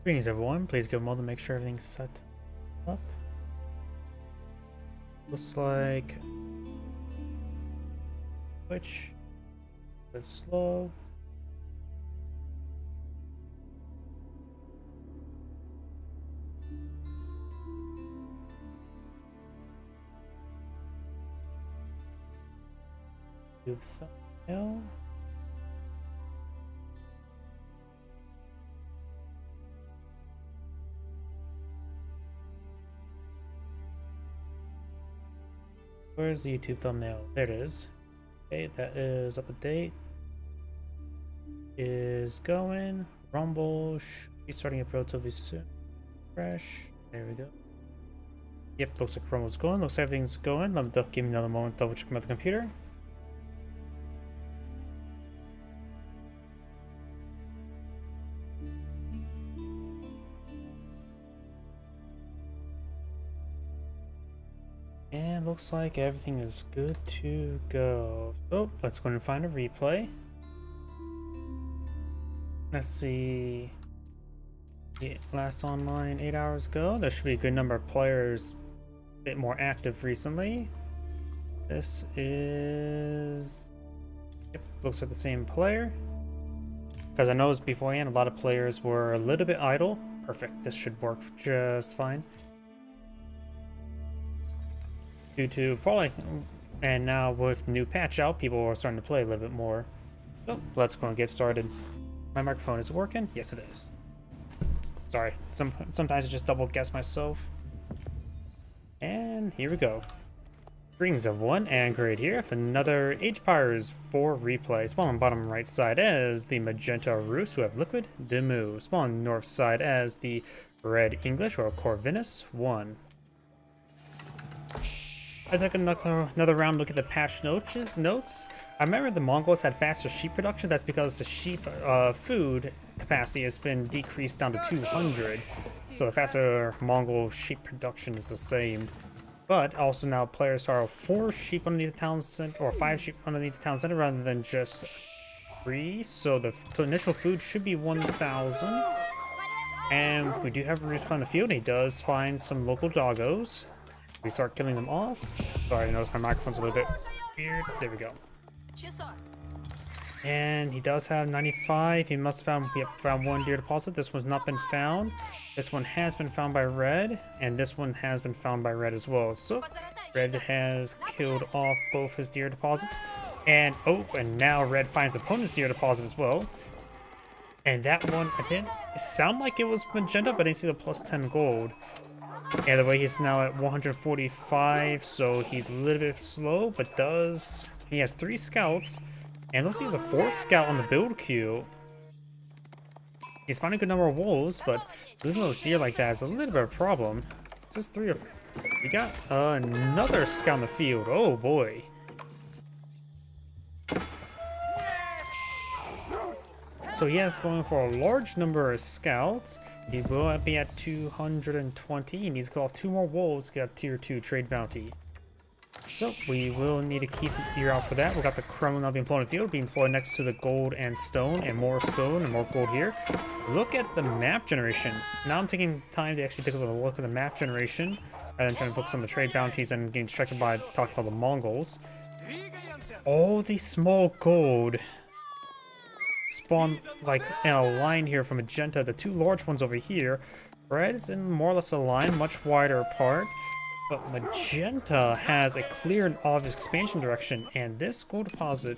Greetings everyone, please go mode to make sure everything's set up. Looks like Twitch is slow. Do thumbnail. Where's the YouTube thumbnail? There it is. Okay, that is up to date. Is going. Rumble should be starting up relatively soon. Fresh. There we go. Yep, looks like Rumble's going. Looks like everything's going. Let me give me another moment to double check my computer. And looks like everything is good to go. So let's go and find a replay. Let's see. The last online 8 hours ago. There should be a good number of players a bit more active recently. This is... Yep, looks like the same player. Because I noticed beforehand a lot of players were a little bit idle. Perfect, this should work just fine. Due to probably, and now with new patch out, people are starting to play a little bit more. So let's go and get started. My microphone is working. Yes, it is. Sorry, sometimes I just double guess myself. And here we go. Greetings everyone, and great here for another Age of Empires 4 replay. Spawn on bottom right side as the Magenta Rus, who have Liquid Demu. Spawn on north side as the Red English, or Corvinus 1. I took another round look at the patch notes. I remember the Mongols had faster sheep production. That's because the sheep food capacity has been decreased down to 200. So the faster Mongol sheep production is the same. But also now players are 4 sheep underneath the town center, or 5 sheep underneath the town center rather than just 3. So the initial food should be 1,000. And we do have a respawn in the field. He does find some local doggos. We start killing them off. Sorry, I noticed my microphone's a little bit weird. There we go. And he does have 95. He must have found one deer deposit. This one's not been found. This one has been found by Red, and this one has been found by Red as well. So Red has killed off both his deer deposits. And oh, and now Red finds opponent's deer deposit as well. And that one, I didn't sound like it was Magenta, but I didn't see the plus 10 gold. Either way, he's now at 145, so he's a little bit slow, but he has 3 scouts, and looks like he has a 4th scout on the build queue. He's finding a good number of wolves, but losing those deer like that is a little bit of a problem. It's just 3 of... We got another scout in the field. Oh boy. So he is going for a large number of scouts. He will be at 220. He needs to kill off 2 more wolves to get a tier 2 trade bounty. So we will need to keep an ear out for that. We got the Kremlin now being deployed in the field, being deployed next to the gold and more stone and more gold here. Look at the map generation. Now I'm taking time to actually take a little look at the map generation rather than trying to focus on the trade bounties and getting distracted by talking about the Mongols. All the small gold spawn like in a line here from Magenta. The 2 large ones over here. Red is in more or less a line, much wider apart. But Magenta has a clear and obvious expansion direction, and this gold deposit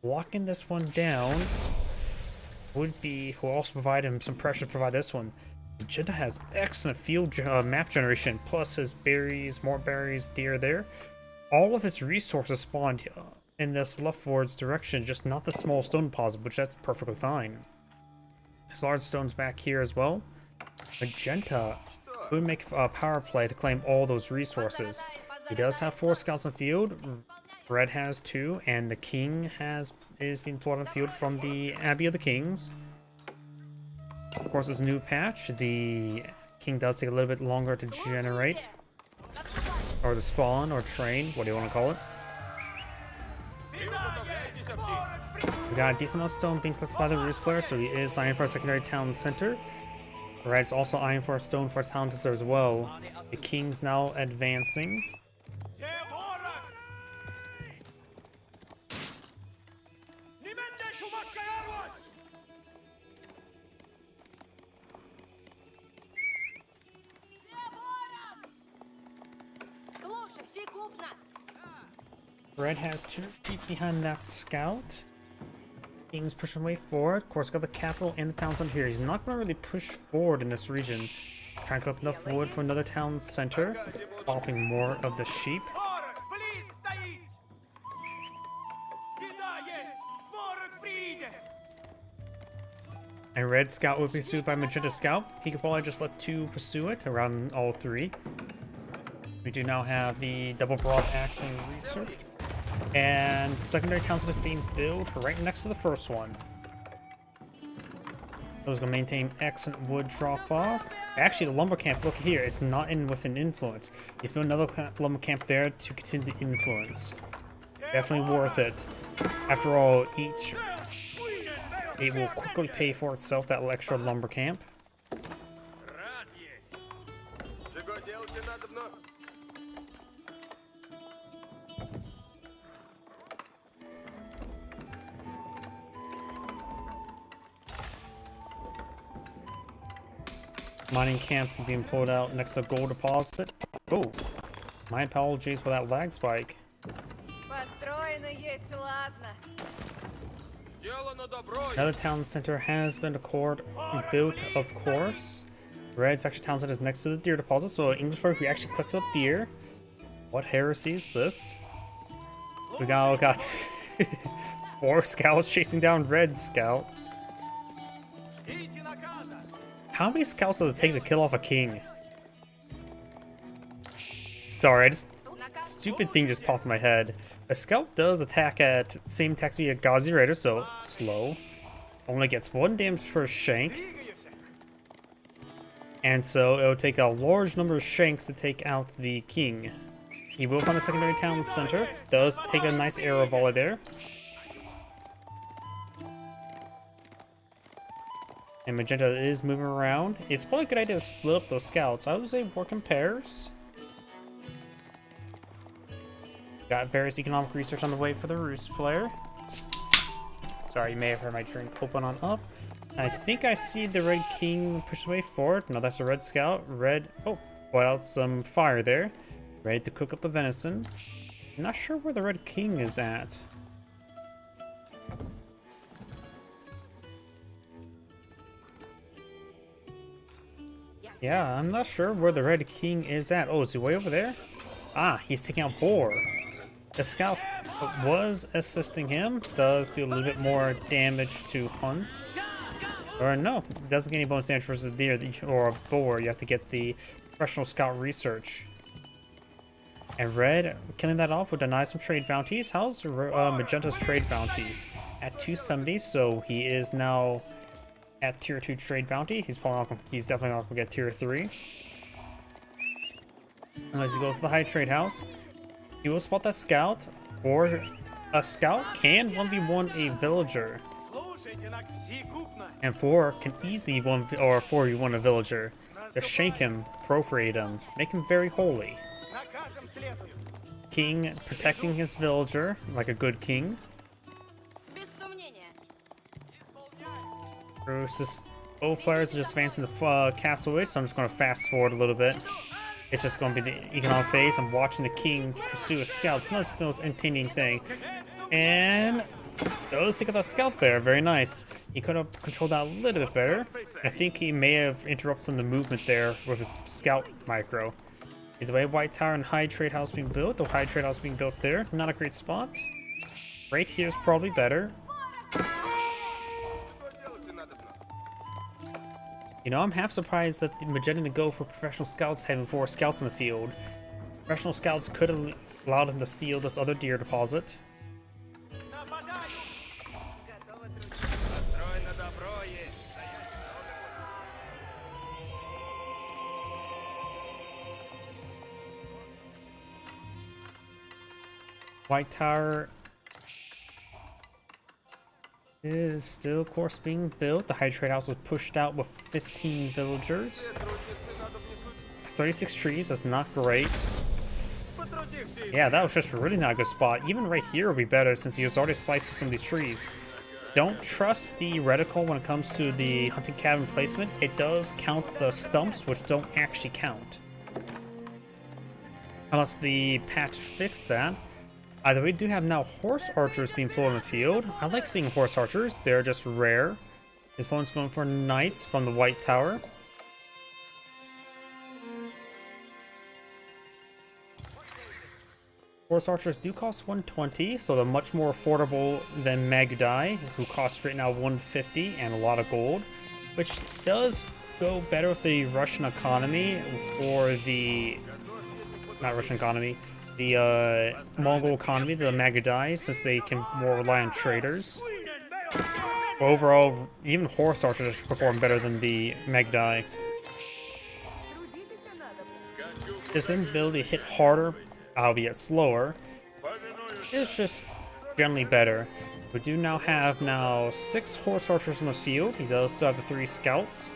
locking this one down will also provide him some pressure to provide this one. Magenta has excellent field map generation, plus his berries, more berries, deer there. All of his resources spawned in this leftwards direction, just not the small stone deposit, which that's perfectly fine. There's large stones back here as well. Magenta would make a power play to claim all those resources. He does have 4 scouts in the field. Red has 2, and the king is being plotted on the field from the Abbey of the Kings. Of course, this new patch, the king does take a little bit longer to generate, or to spawn, or train, what do you want to call it. We got a decent amount of stone being collected by the Rus player, so he is signing for a secondary town center. Red's also eyeing for a stone for Talents as well. The king's now advancing. Red has 2 feet behind that scout. King's pushing way forward. Of course, got the capital and the town center here. He's not going to really push forward in this region. Trying to collect enough wood for another town center. Developing more of the sheep. And Red Scout will be pursued by Magenta Scout. He could probably just let 2 pursue it around all 3. We do now have the double broad axe being researched. And the secondary town center is being built right next to the first one. Those going to maintain excellent wood drop off. Actually, the lumber camp, look here, it's not in with an influence. He's built another lumber camp there to continue the influence. Definitely worth it. After all, it will quickly pay for itself, that extra lumber camp. Mining camp being pulled out next to gold deposit. Oh, my apologies for that lag spike. Another town center has been built, of course. Red's actually town center is next to the deer deposit, so English player who actually clicked up deer. What heresy is this? We got 4 scouts chasing down Red Scout. How many scouts does it take to kill off a king? Sorry, stupid thing just popped in my head. A scout does attack at same attack speed as a Ghazi Raider, so slow. Only gets 1 damage per shank. And so it'll take a large number of shanks to take out the king. He will find the secondary town center. Does take a nice arrow volley there. And Magenta is moving around. It's probably a good idea to split up those scouts. I would say work in pairs. Got various economic research on the way for the Roost player. Sorry, you may have heard my drink open on up. I think I see the Red King push his way forward. No, that's a Red Scout. Red, oh, put out some fire there. Ready to cook up the venison. Not sure where the Red King is at. Yeah, I'm not sure where the Red King is at. Oh, is he way over there? Ah, he's taking out Boar. The scout was assisting him. Does do a little bit more damage to hunts. Or no, doesn't get any bonus damage versus a deer or a boar. You have to get the professional scout research. And Red, killing that off, would deny some trade bounties. How's Magenta's trade bounties? At 270, so he is now at tier 2 trade bounty. He's definitely not gonna get tier 3. Unless he goes to the high trade house. He will spot that scout, or a scout can 1v1 a villager. And 4 can easily 4v1 a villager. Just shank him, procreate him, make him very holy. King protecting his villager like a good king. Both players are just advancing the castle edge, so I'm just going to fast forward a little bit. It's just going to be the economic phase. I'm watching the king pursue a scout. It's not the most entertaining thing. And those take out that scout there. Very nice. He could have controlled that a little bit better. I think he may have interrupted some of the movement there with his scout micro. Either way, White Tower and High Trade House being built. The High Trade House being built there. Not a great spot. Right here is probably better. You know, I'm half surprised that Magenta didn't go for professional scouts having 4 scouts in the field. Professional scouts could have allowed him to steal this other deer deposit. White Tower is still, of course, being built. The high trade house was pushed out with 15 villagers. 36 trees, that's not great. Yeah, that was just really not a good spot. Even right here would be better since he was already sliced through some of these trees. Don't trust the reticle when it comes to the hunting cabin placement. It does count the stumps, which don't actually count. Unless the patch fixed that. Either we do have now horse archers being pulled in the field. I like seeing horse archers. They're just rare. His opponent's going for knights from the White Tower. Horse archers do cost 120, so they're much more affordable than Magudai, who costs right now 150 and a lot of gold, which does go better with the Russian economy for the... not Russian economy, the Mongol economy, the Magudai, since they can more rely on traders. But overall, even horse archers perform better than the Magudai. This ability to hit harder, albeit slower, is just generally better. We do now have 6 horse archers in the field. He does still have the 3 scouts,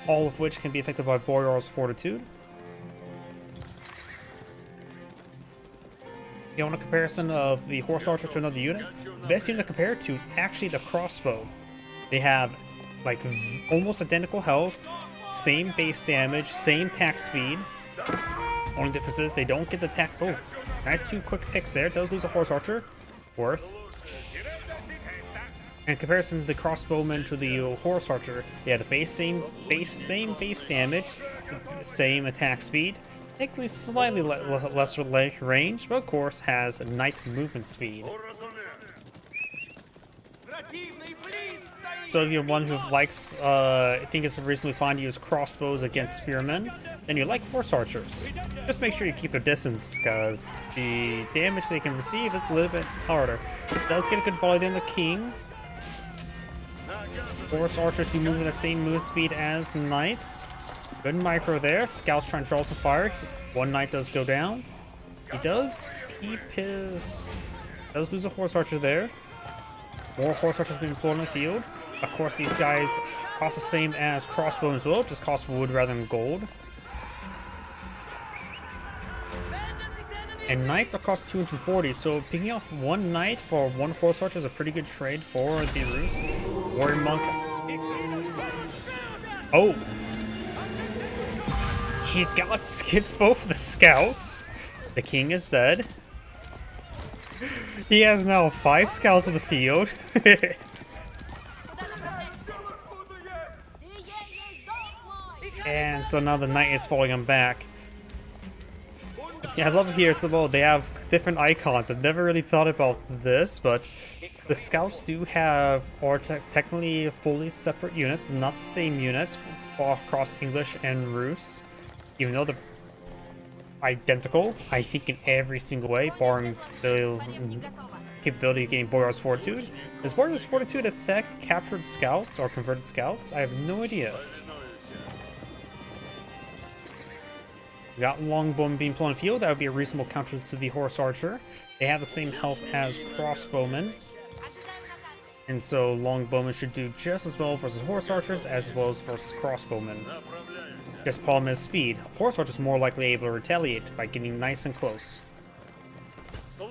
all of which can be affected by Boyar's Fortitude. You want a comparison of the horse archer to another unit? The best unit to compare it to is actually the crossbow. They have like almost identical health, same base damage, same attack speed. Only difference is they don't get the attack. Oh, nice 2 quick picks there. Does lose a horse archer. Worth. In comparison to the crossbowman to the horse archer, they had the same base damage, same attack speed, technically slightly lesser range, but of course has knight movement speed. So if you're one who likes, I think it's reasonably fine to use crossbows against spearmen, then you like horse archers. Just make sure you keep their distance, because the damage they can receive is a little bit harder. It does get a good volley in the king. Horse archers do move at the same move speed as knights. Good micro there. Scouts trying to draw some fire. One knight does go down. He does keep his... does lose a horse archer there. More horse archers being deployed in the field. Of course, these guys cost the same as crossbow as well, just cost wood rather than gold. And knights are cost 240, so picking up 1 knight for 1 horse archer is a pretty good trade for the Rus. Warrior monk. Oh! He gets both the scouts. The king is dead. He has now 5 scouts in the field. And so now the knight is falling him back. Yeah, I love it here. So they have different icons. I've never really thought about this, but the scouts are technically fully separate units, not the same units across English and Rus, even though they're identical, I think, in every single way, barring the capability of getting Boyar's Fortitude. Does Boyar's Fortitude affect captured scouts or converted scouts? I have no idea. We got Longbowman being put on the field. That would be a reasonable counter to the Horse Archer. They have the same health as Crossbowmen. And so Longbowmen should do just as well versus Horse Archers as well as versus Crossbowmen. Just problem is speed. Horse Archer is more likely able to retaliate by getting nice and close. As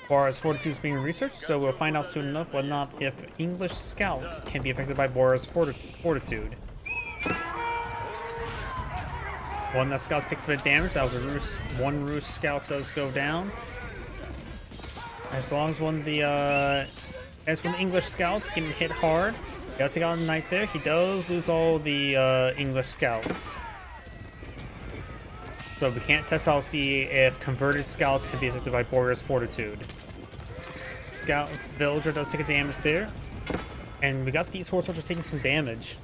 far as Fortitude is being researched, so we'll find out soon enough whether or not if English scouts can be affected by Boyar's Fortitude. One that scouts takes a bit of damage. That was a Rus. One Rus scout does go down. As long as when the English scouts getting hit hard, he does take out a knight there. He does lose all the English scouts. So we can't test out to see if converted scouts can be affected by Boyar's Fortitude. Scout villager does take a damage there. And we got these horse archers taking some damage.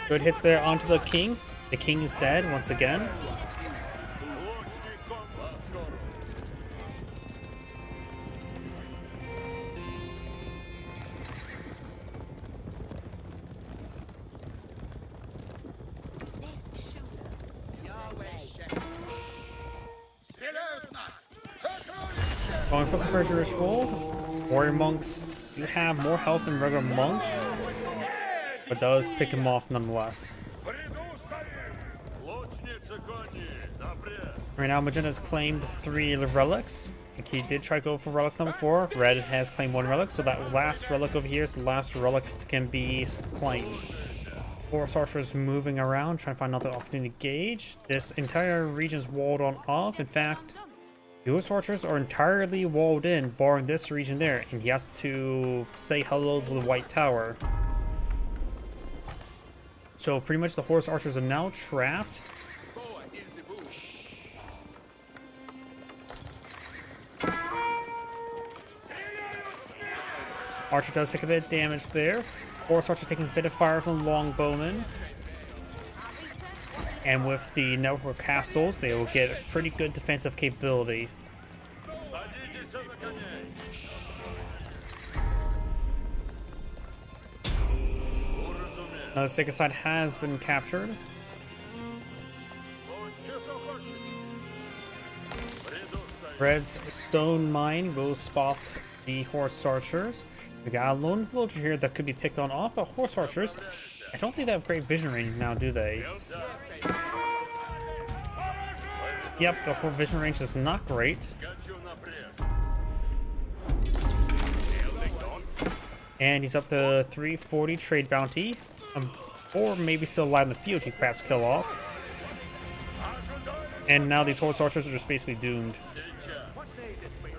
Good hits there onto the king. The king is dead once again. Going for conversion ritual. Warrior monks do have more health than regular monks, but does pick him off nonetheless. Right now, Magenta's claimed 3 relics. He did try to go for relic number 4. Red has claimed 1 relic, so that last relic over here is the last relic that can be claimed. 4 archers moving around, trying to find another opportunity to gauge. This entire region is walled on off. In fact, those archers are entirely walled in, barring this region there, and he has to say hello to the White Tower. So pretty much the horse archers are now trapped. Archer does take a bit of damage there. Horse archer taking a bit of fire from the longbowman. And with the network castles, they will get a pretty good defensive capability. Now the second side has been captured. Red's stone mine will spot the horse archers. We got a lone villager here that could be picked on off, but horse archers, I don't think they have great vision range now, do they? Yep, the horse vision range is not great. And he's up to 340 trade bounty. Or maybe still alive in the field he perhaps kill off. And now these horse archers are just basically doomed.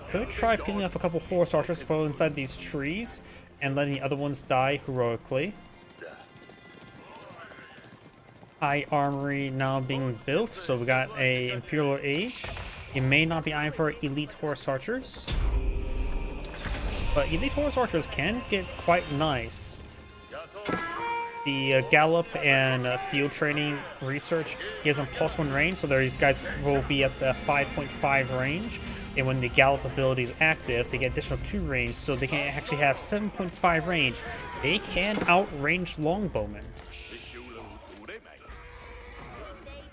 Could try picking off a couple horse archers, put inside these trees, and letting the other ones die heroically. High armory now being built, so we got a Imperial Age. You may not be eyeing for elite horse archers, but elite horse archers can get quite nice. The Gallop and field training research gives them +1 range, so these guys will be at the 5.5 range. And when the Gallop ability is active, they get additional 2 range, so they can actually have 7.5 range. They can outrange longbowmen.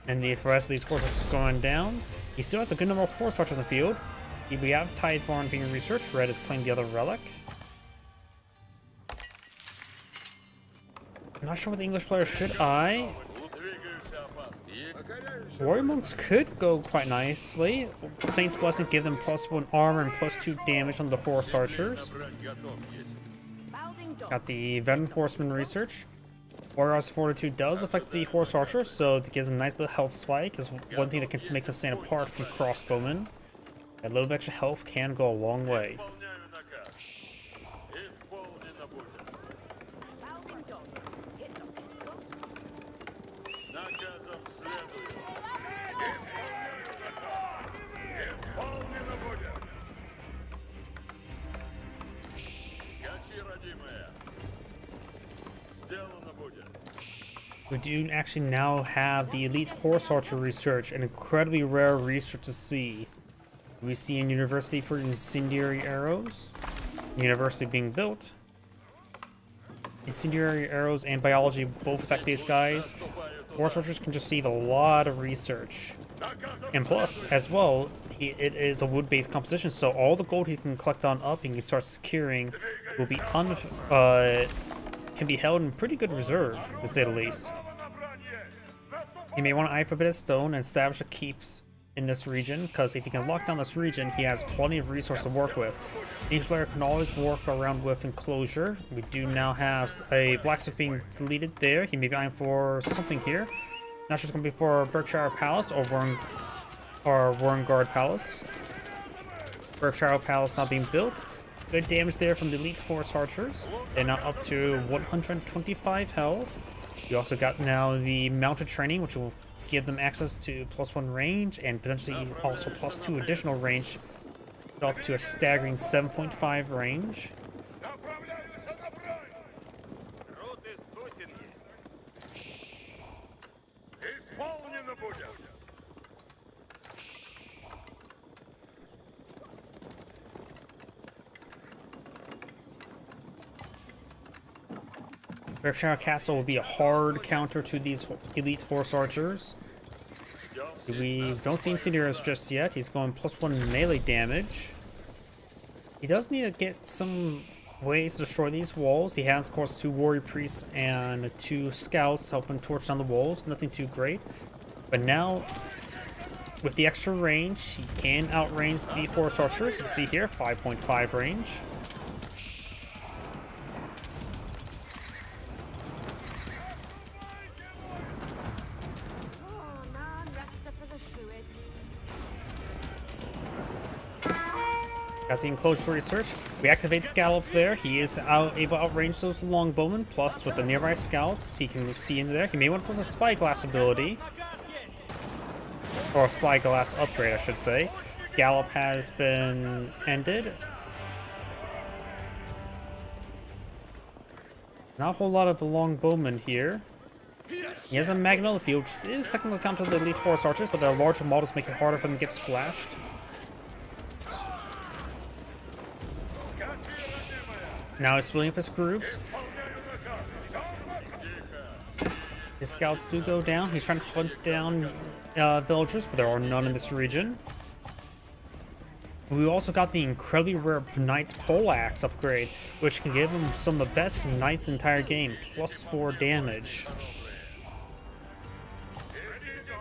And the rest of these horse archers going down. He still has a good number of horse archers in the field. We have Tideborn being researched. Red has claimed the other relic. I'm not sure what the English player should eye. Warrior monks could go quite nicely. Saint's Blessing give them +1 armor and +2 damage on the horse archers. Got the Veteran Horseman research. Warrior's Fortitude does affect the horse archers, so it gives them a nice little health spike. Is one thing that can make them stand apart from crossbowmen. That little bit extra health can go a long way. We do actually now have the Elite Horse Archer research, an incredibly rare research to see. We see in University for incendiary arrows. University being built. Incendiary arrows and biology both affect these guys. Horse archers can receive a lot of research. And plus, as well, it is a wood-based composition, so all the gold he can collect on up and he can start securing will be can be held in pretty good reserve, to say the least. He may want to eye for a bit of stone and establish a keeps in this region, because if he can lock down this region, he has plenty of resources to work with. Each player can always work around with enclosure. We do now have a blacksmith being deleted there. He may be eyeing for something here. Not sure it's going to be for Berkshire Palace or Warrengard Palace. Berkshire Palace now being built. Good damage there from the Elite Horse Archers. They're now up to 125 health. We also got now the mounted training, which will give them access to +1 range and potentially also +2 additional range, up to a staggering 7.5 range. Berkshire Castle will be a hard counter to these Elite Horse Archers. We don't see Incendiaries just yet. He's going +1 melee damage. He does need to get some ways to destroy these walls. He has, of course, 2 warrior priests and 2 scouts helping torch down the walls. Nothing too great. But now, with the extra range, he can outrange the Horus Archers. You can see here, 5.5 range. Got the enclosure research. We activate the Gallop there. He is able to outrange those longbowmen. Plus, with the nearby scouts, he can see into there. He may want to put a spyglass ability. Or a spyglass upgrade, I should say. Gallop has been ended. Not a whole lot of the longbowmen here. He has a Magnolia Field, which is technically counter to the elite Horus Archers, but their larger models make it harder for them to get splashed. Now he's splitting up his groups. His scouts do go down. He's trying to hunt down villagers, but there are none in this region. We also got the incredibly rare Knight's Poleaxe upgrade, which can give him some of the best Knights in the entire game, plus 4 damage.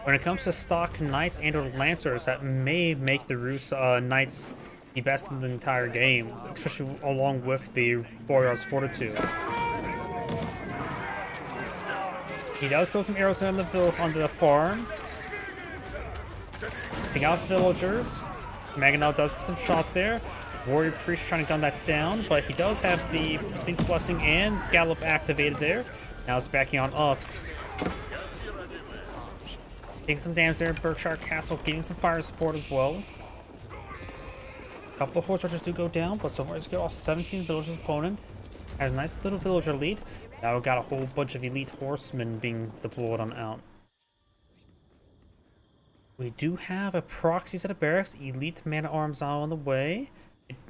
When it comes to stock Knights and or Lancers, that may make the Rus Knights the best in the entire game, especially along with the Boyar's Fortitude. He does throw some arrows onto the farm. Seeing out villagers. Magano does get some shots there. Warrior Priest trying to gun that down, but he does have the Saint's Blessing and Gallop activated there. Now it's backing on up. Taking some damage there. Berkshire Castle getting some fire support as well. A couple of Horus Archers do go down, but so far he's got all 17 villagers opponent. Has a nice little villager lead. Now we've got a whole bunch of elite horsemen being deployed on out. We do have a proxy set of barracks, elite man-at-arms on the way,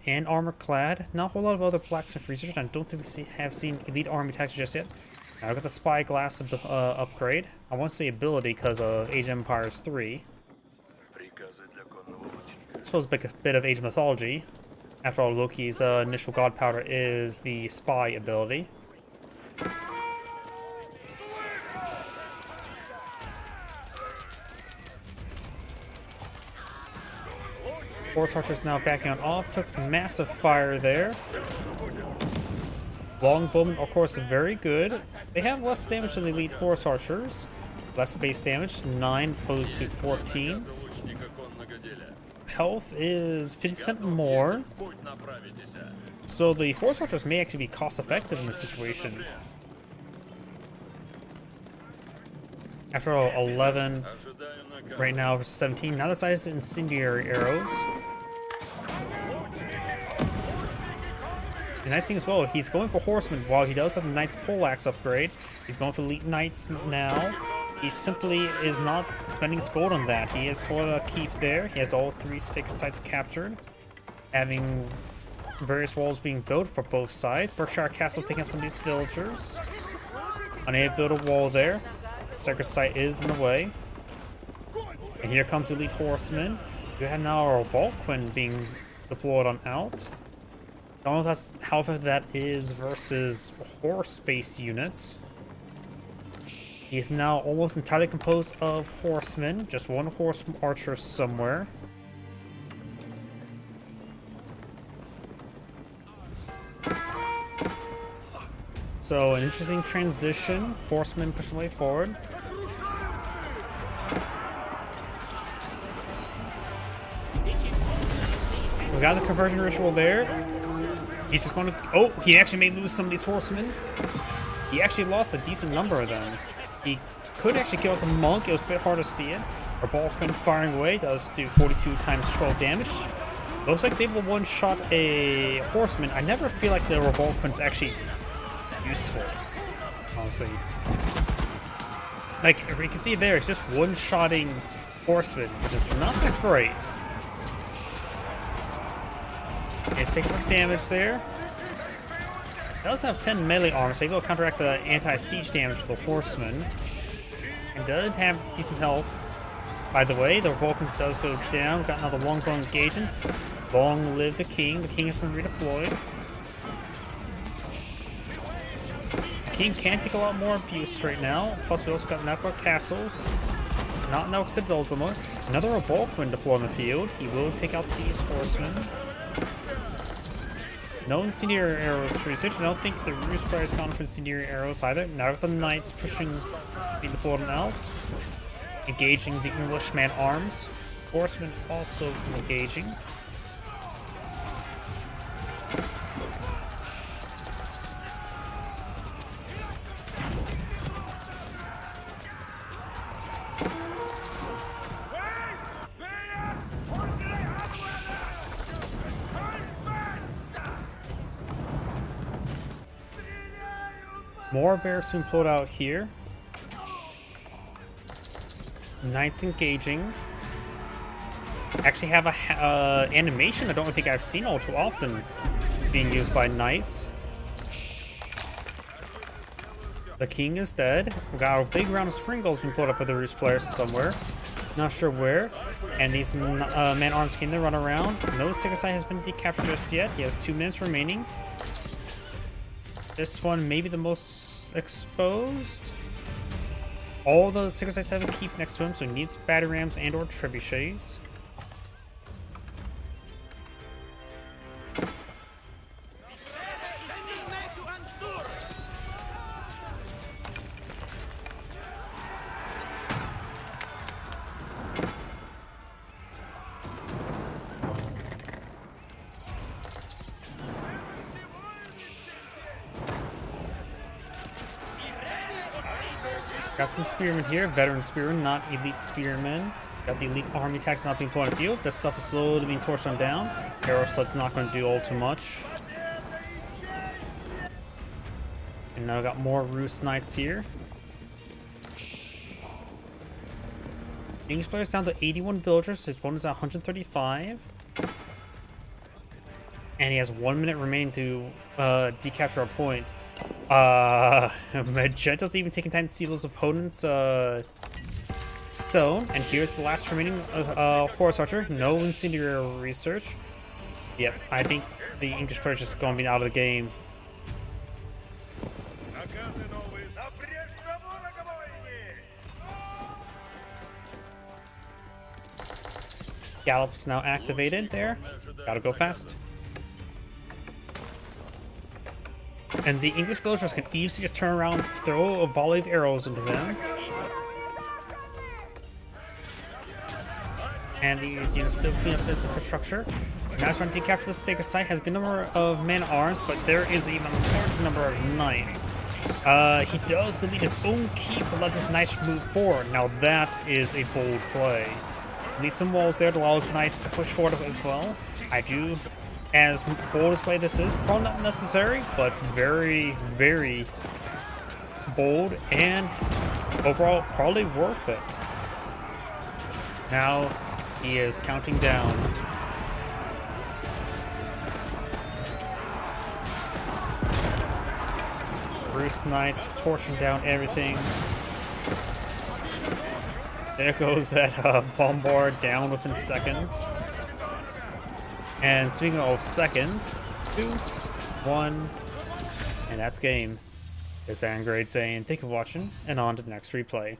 and armor-clad. Not a whole lot of other blacksmith research, and I don't think we have seen elite army tactics just yet. Now I've got the spyglass upgrade. I won't say ability because of Age of Empires 3. I suppose a bit of Age of Mythology. After all, Loki's initial god powder is the spy ability. Horus Archers now backing on off. Took massive fire there. Longbowmen, of course, very good. They have less damage than the elite Horus Archers. Less base damage, 9 opposed to 14. Health is 50% more. So the Horus Archers may actually be cost effective in this situation. After all, 11, right now 17. Now the size is incendiary arrows. The nice thing as well, he's going for Horsemen while he does have the Knight's Poleaxe upgrade. He's going for Elite Knights now. He simply is not spending his gold on that. He has a keep there. He has all 3 sacred sites captured, having various walls being built for both sides. Berkshire Castle taking some of these villagers. Unable to build a wall there. Sacred site is in the way. And here comes Elite Horsemen. You have now our Balquin being deployed on out. I don't know if that's how that is versus horse-based units. He is now almost entirely composed of horsemen, just one horse archer somewhere. So an interesting transition. Horsemen pushing way forward. We got the conversion ritual there. He's just going to... Oh, he actually may lose some of these horsemen. He actually lost a decent number of them. He could actually kill the monk. It was a bit hard to see it. Our Balquin firing away does do 42 times 12 damage. Looks like he's able to one-shot a horseman. I never feel like the Balquin's actually useful, honestly. Like, if you can see there, it's just one-shotting horsemen, which is not that great. It's taking some damage there. It does have 10 melee armor, so able to counteract the anti-siege damage with the horseman. And does have decent health. By the way, the Vulcan does go down. Got another longbow engaging. Long live the king. The king has been redeployed. King can take a lot more abuse right now. Plus, we also got network castles. Not enough citadels anymore. Another Revolkman deployed on the field. He will take out these horsemen. No incendiary arrows research. I don't think the Rus player has gone for incendiary arrows either. Now with the knights pushing, being deployed now. Engaging the Englishman arms. Horsemen also engaging. More barracks being pulled out here. Knights engaging. Actually have a animation I don't think I've seen all too often being used by knights. The king is dead. We got a big round of sprinkles being pulled up by the Rus players somewhere. Not sure where. And these man-arms can run around. No Sigasai has been decaptured just yet. He has 2 minutes remaining. This one may be the most exposed. All the Sigasais have a keep next to him, so he needs battery rams and or trebuchets. Got some spearmen here, veteran spearmen, not elite spearmen. Got the elite army attacks not being put on the field. This stuff is slowly being torched on down. Arrow sled's not going to do all too much. And now I got more Rus knights here. English player's down to 81 villagers. His opponent's at 135. And he has 1 minute remaining to decapture a point. Magenta's even taking time to steal his opponent's stone. And here's the last remaining horse archer. No incendiary research. Yep, I think the English player is just going to be out of the game. Gallop's now activated there. Gotta go fast. And the English villagers can easily just turn around, throw a volley of arrows into them. And these units still clean up this infrastructure. Now he's trying to decapture the Sigasai. Has a good number of man-arms, but there is even a large number of knights. He does delete his own keep to let his knights move forward. Now that is a bold play. Need some walls there to allow his knights to push forward as well. As bold as play this is, probably not necessary, but very, very bold and overall probably worth it. Now he is counting down. Rus knights torching down everything. There goes that bombard down within seconds. And speaking of seconds, 2, 1, and that's game. It's Angrade saying thank you for watching, and on to the next replay.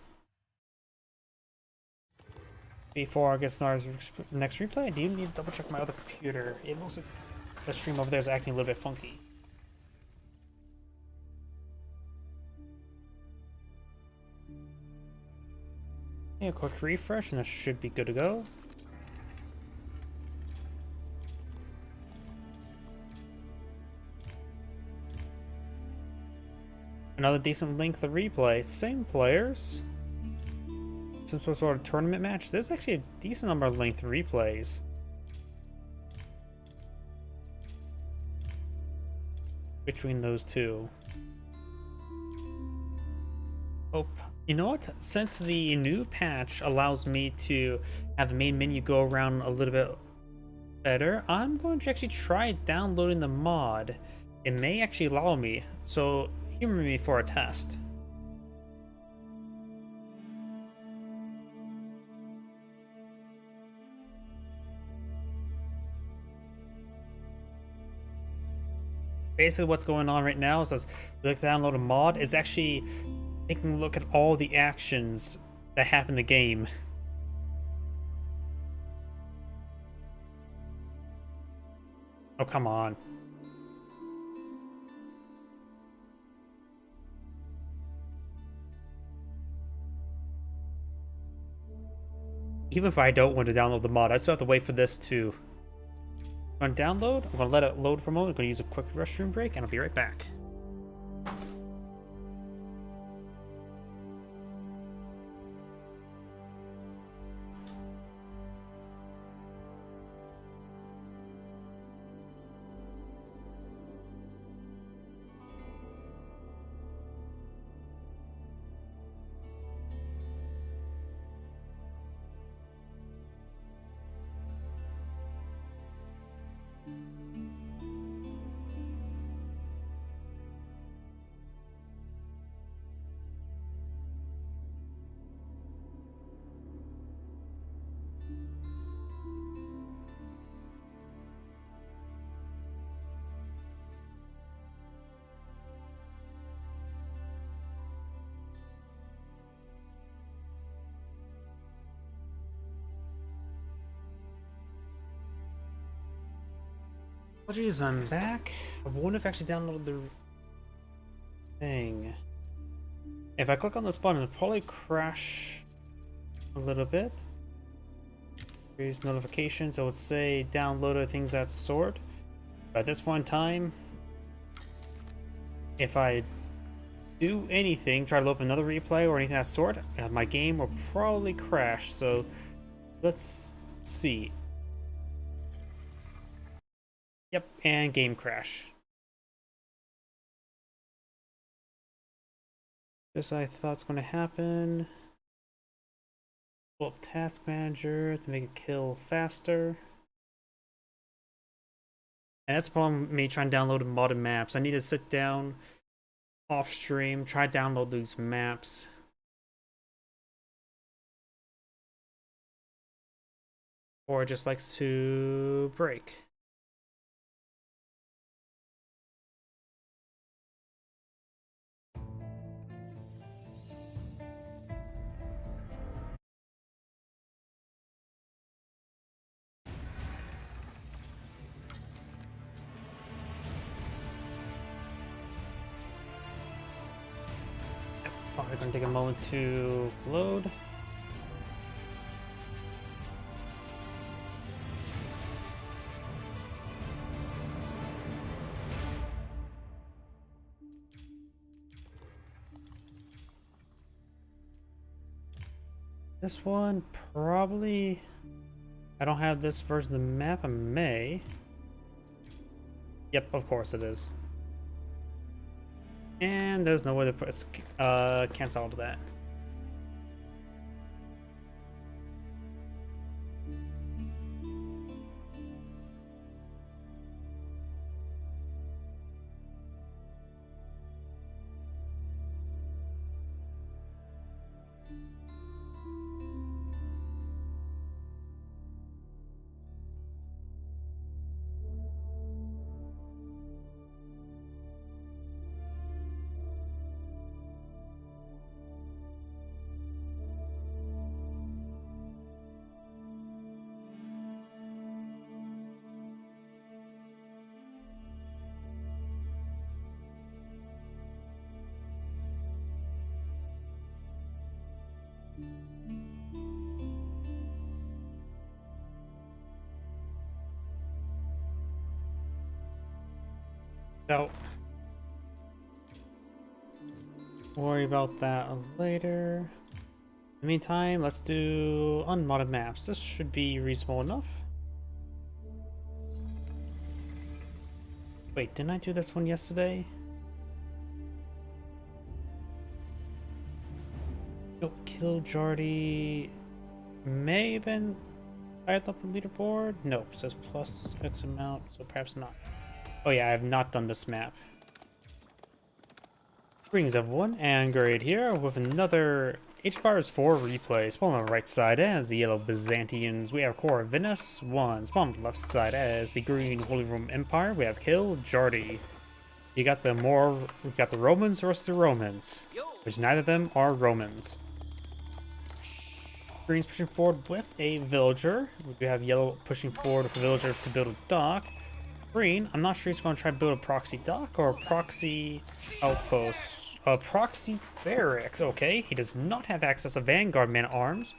Before I get started with the next replay, I do need to double check my other computer. It looks like the stream over there is acting a little bit funky. A quick refresh and this should be good to go. Another decent length of replay. Same players. Some sort of tournament match. There's actually a decent number of length replays. Between those two. Oh, you know what? Since the new patch allows me to have the main menu go around a little bit better, I'm going to actually try downloading the mod. It may actually allow me, so humor me for a test. Basically what's going on right now is as we like to download a mod, is actually taking a look at all the actions that happen in the game. Oh, come on. Even if I don't want to download the mod, I still have to wait for this to run download. I'm gonna let it load for a moment. I'm gonna use a quick restroom break and I'll be right back. Apologies, I'm back. I wouldn't have actually downloaded the thing. If I click on this button, it'll probably crash a little bit. Here's notifications, so it would say downloaded things that sort. But at this point in time, if I do anything, try to open another replay or anything of that sort, my game will probably crash. So let's see. Yep, and game crash. This I thought's going to happen. Pull up task manager to make it kill faster. And that's the problem with me trying to download modded maps. I need to sit down off stream, try to download these maps. Or it just likes to break. Probably gonna take a moment to load. This one probably, I don't have this version of the map. I may. Yep, of course it is. And there's no way to put cancel out of that. So, worry about that later. In the meantime, let's do unmodded maps. This should be reasonable enough. Wait, didn't I do this one yesterday? Nope, Kill Jardy may have been higher up the leaderboard. Nope, it says plus X amount, so perhaps not. Oh yeah, I have not done this map. Greetings everyone, and Grade here with another Age of Empires 4 replay. Spawn on the right side as the yellow Byzantians. We have Corvinus 1. Spawn on the left side as the green Holy Roman Empire. We have Kill Jardy. We got the Romans versus the Romans, which neither of them are Romans. Green's pushing forward with a villager. We do have yellow pushing forward with a villager to build a dock. Green, I'm not sure he's going to try to build a proxy dock or a proxy outpost. A proxy barracks, okay. He does not have access to Vanguard man-at-arms,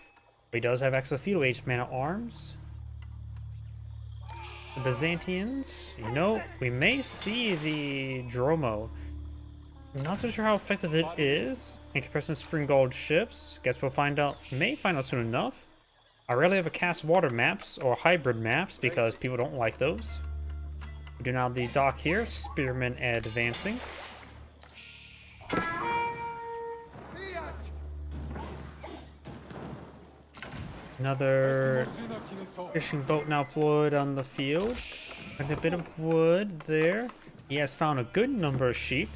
but he does have access to Feudal Age man-at-arms. The Byzantians, you know, we may see the Dromo. I'm not so sure how effective it is in comparison to Spring Gold ships. Guess we'll find out, may find out soon enough. I rarely ever cast water maps or hybrid maps because people don't like those. We do now the dock here, Spearmen advancing. Another fishing boat now deployed on the field. And a bit of wood there. He has found a good number of sheep.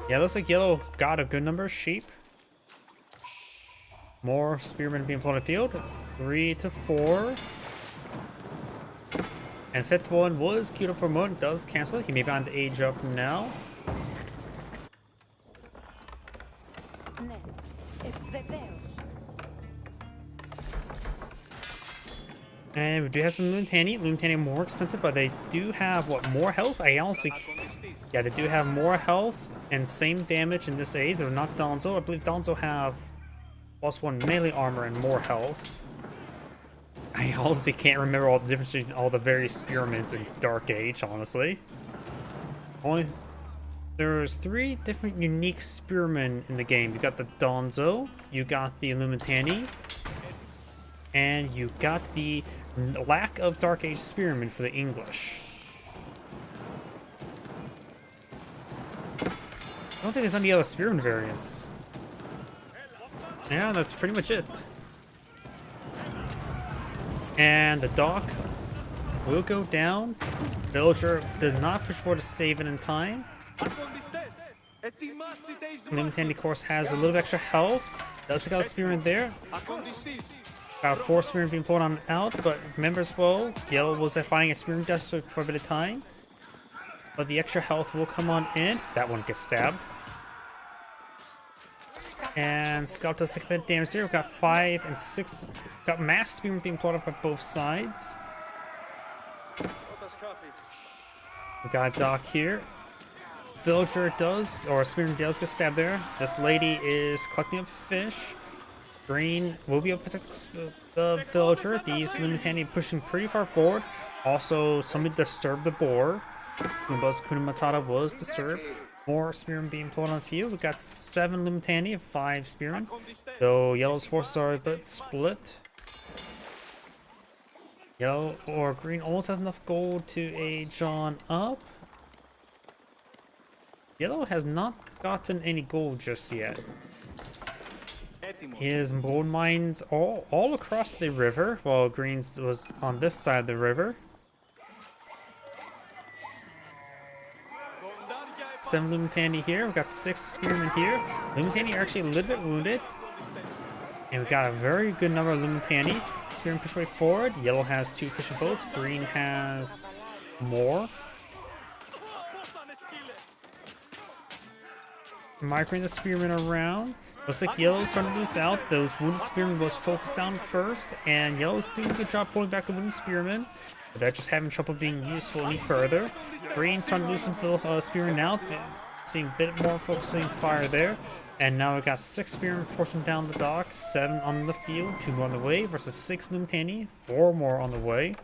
Yeah, looks like yellow got a good number of sheep. More spearmen being put on the field. 3 to 4. And fifth one was queued up for Moon. Does cancel it. He may be on the age up now. And we do have some Lumitani. Lumitani more expensive, but they do have, what, more health? I honestly... Yeah, they do have more health and same damage in this age. They're not Donzo. I believe Donzo have +1 melee armor and more health. I honestly can't remember all the differences between all the various spearmen in Dark Age, honestly. There's 3 different unique spearmen in the game. You got the Donzo, you got the Lumitani, and you got the lack of Dark Age spearmen for the English. I don't think there's any other spearman variants. Yeah, that's pretty much it. And the dock will go down. Villager did not push forward to save it in time. Lumitani, of course, has a little bit extra health. Does take out a spearman there. Got 4 spearmen being pulled on out, but remember as well, yellow was fighting a spearman dust for a bit of time. But the extra health will come on in. That one gets stabbed. And Scout does take a bit of damage here. We've got 5 and 6. Got mass spearmen being pulled up by both sides. We got a dock here. Villager does, or spearman does get stabbed there. This lady is collecting up fish. Green will be able to protect the villager. These Lumitani pushing pretty far forward. Also, somebody disturbed the boar. Goomba's Hakuna Matata was disturbed. More spearmen being pulled on the field. We've got 7 Lumitani and 5 spearmen. Though yellow's forces are a bit split. Yellow or green almost have enough gold to age on up. Yellow has not gotten any gold just yet. His gold mines all across the river, while green's was on this side of the river. 7 Lumitani here. We've got 6 spearmen here. Lumitani are actually a little bit wounded. And we've got a very good number of Lumitani. Spearmen push way forward. Yellow has 2 fishing boats. Green has more. Migrating the spearmen around. Looks like yellow's starting to lose out. Those wounded spearmen was focused down first. And yellow's doing a good job pulling back the wounded spearmen. But they're just having trouble being useful any further. Green's starting to lose some spearmen now. Seeing a bit more focusing fire there. And now we've got 6 spearmen pushing down the dock. 7 on the field. 2 more on the way. Versus 6 Lumitani. 4 more on the way.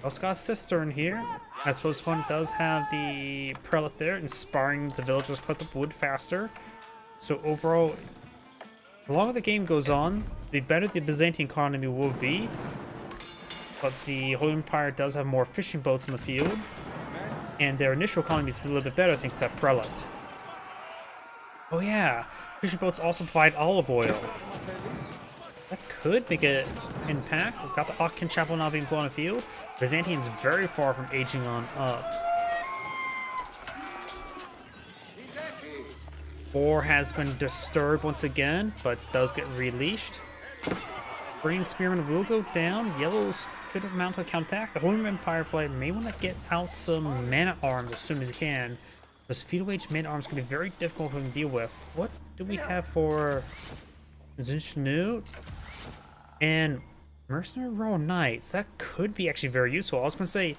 Also got a cistern here. I suppose one does have the prelate there, inspiring the villagers to cut the wood faster. So overall, the longer the game goes on, the better the Byzantine economy will be. But the Holy Empire does have more fishing boats in the field. And their initial economy is a little bit better thanks to that prelate. Oh yeah, fishing boats also provide olive oil. That could make an impact. We've got the Akin Chapel now being blown on the field. Byzantine's very far from aging on up. 4 has been disturbed once again, but does get released. Green Spearman will go down. Yellow's could mount a counterattack. The Holy Empire player may want to get out some Man-at-Arms as soon as he can. Those feudal age Man-at-Arms can be very difficult to deal with. What do we have for Zinchnu? And Mercenary Royal Knights. That could be actually very useful. I was going to say,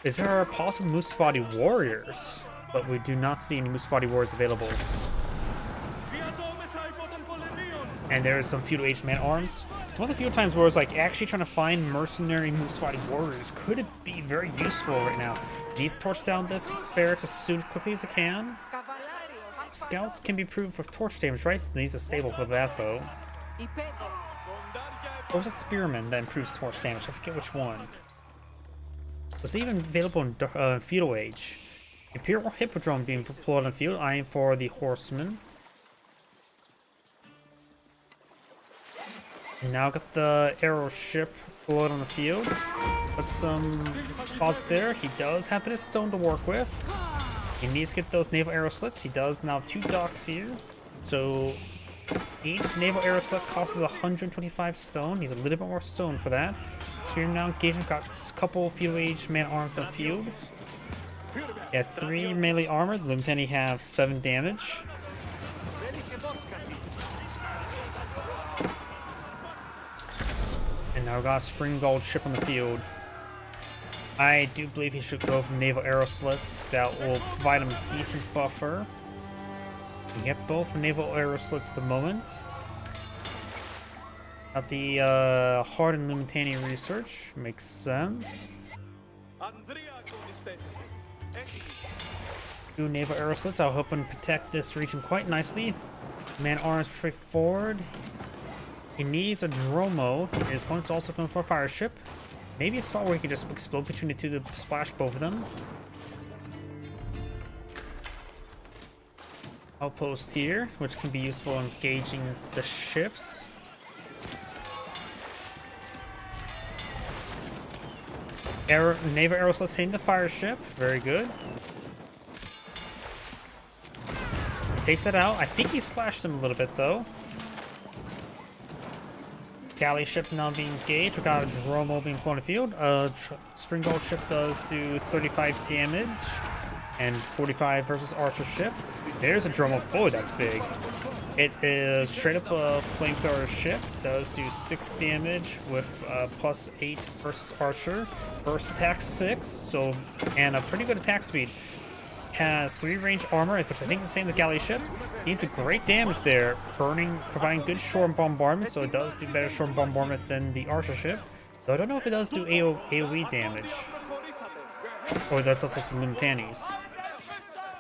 is there possible Musafati warriors? But we do not see any Musafati warriors available. And there's some feudal age Man-at-Arms. It's one of the few times where it's like actually trying to find mercenary Musafati warriors could be very useful right now. Needs to torch down this barracks as quickly as it can. Scouts can be improved with torch damage, right? Needs a stable for that though. Or was a spearman that improves torch damage? I forget which one. Was it even available in feudal age? Imperial Hippodrome being deployed on the field, eyeing for the horseman. And now got the arrow ship deployed on the field. Put some deposit there. He does have a bit of stone to work with. He needs to get those naval arrow slits. He does now have 2 docks here. So each naval arrow slit costs 125 stone. Needs a little bit more stone for that. Spear now engagement, got a couple feudal age Man-at-Arms on the field. He had 3 melee armor. The Luminati have 7 damage. And now we got a Spring Gold ship on the field. I do believe he should go for naval arrow slits. That will provide him a decent buffer. We get both naval arrow slits at the moment. Got the Hardened Lumitani research. Makes sense. 2 naval arrow slits. I'll help him protect this region quite nicely. Man-at-Arms straightforward. He needs a Dromo. His opponent's also going for a fire ship. Maybe a spot where he can just explode between the 2 to splash both of them. Outpost here, which can be useful in engaging the ships. Naval arrow slits hitting the fire ship. Very good. Takes it out. I think he splashed him a little bit though. Galley ship now being engaged. We got a Dromo being flown on the field. Spring Gold ship does do 35 damage and 45 versus Archer ship. There's a Dromo. Boy, that's big. It is straight up a flamethrower ship. Does do 6 damage with +8 versus Archer. Burst attack 6. So and a pretty good attack speed. Has 3 range armor, which I think is the same as the galley ship. Needs a great damage there, providing good shore bombardment, so it does do better shore bombardment than the Archer ship. Though I don't know if it does do AoE damage. Or that's also some Lumitanis.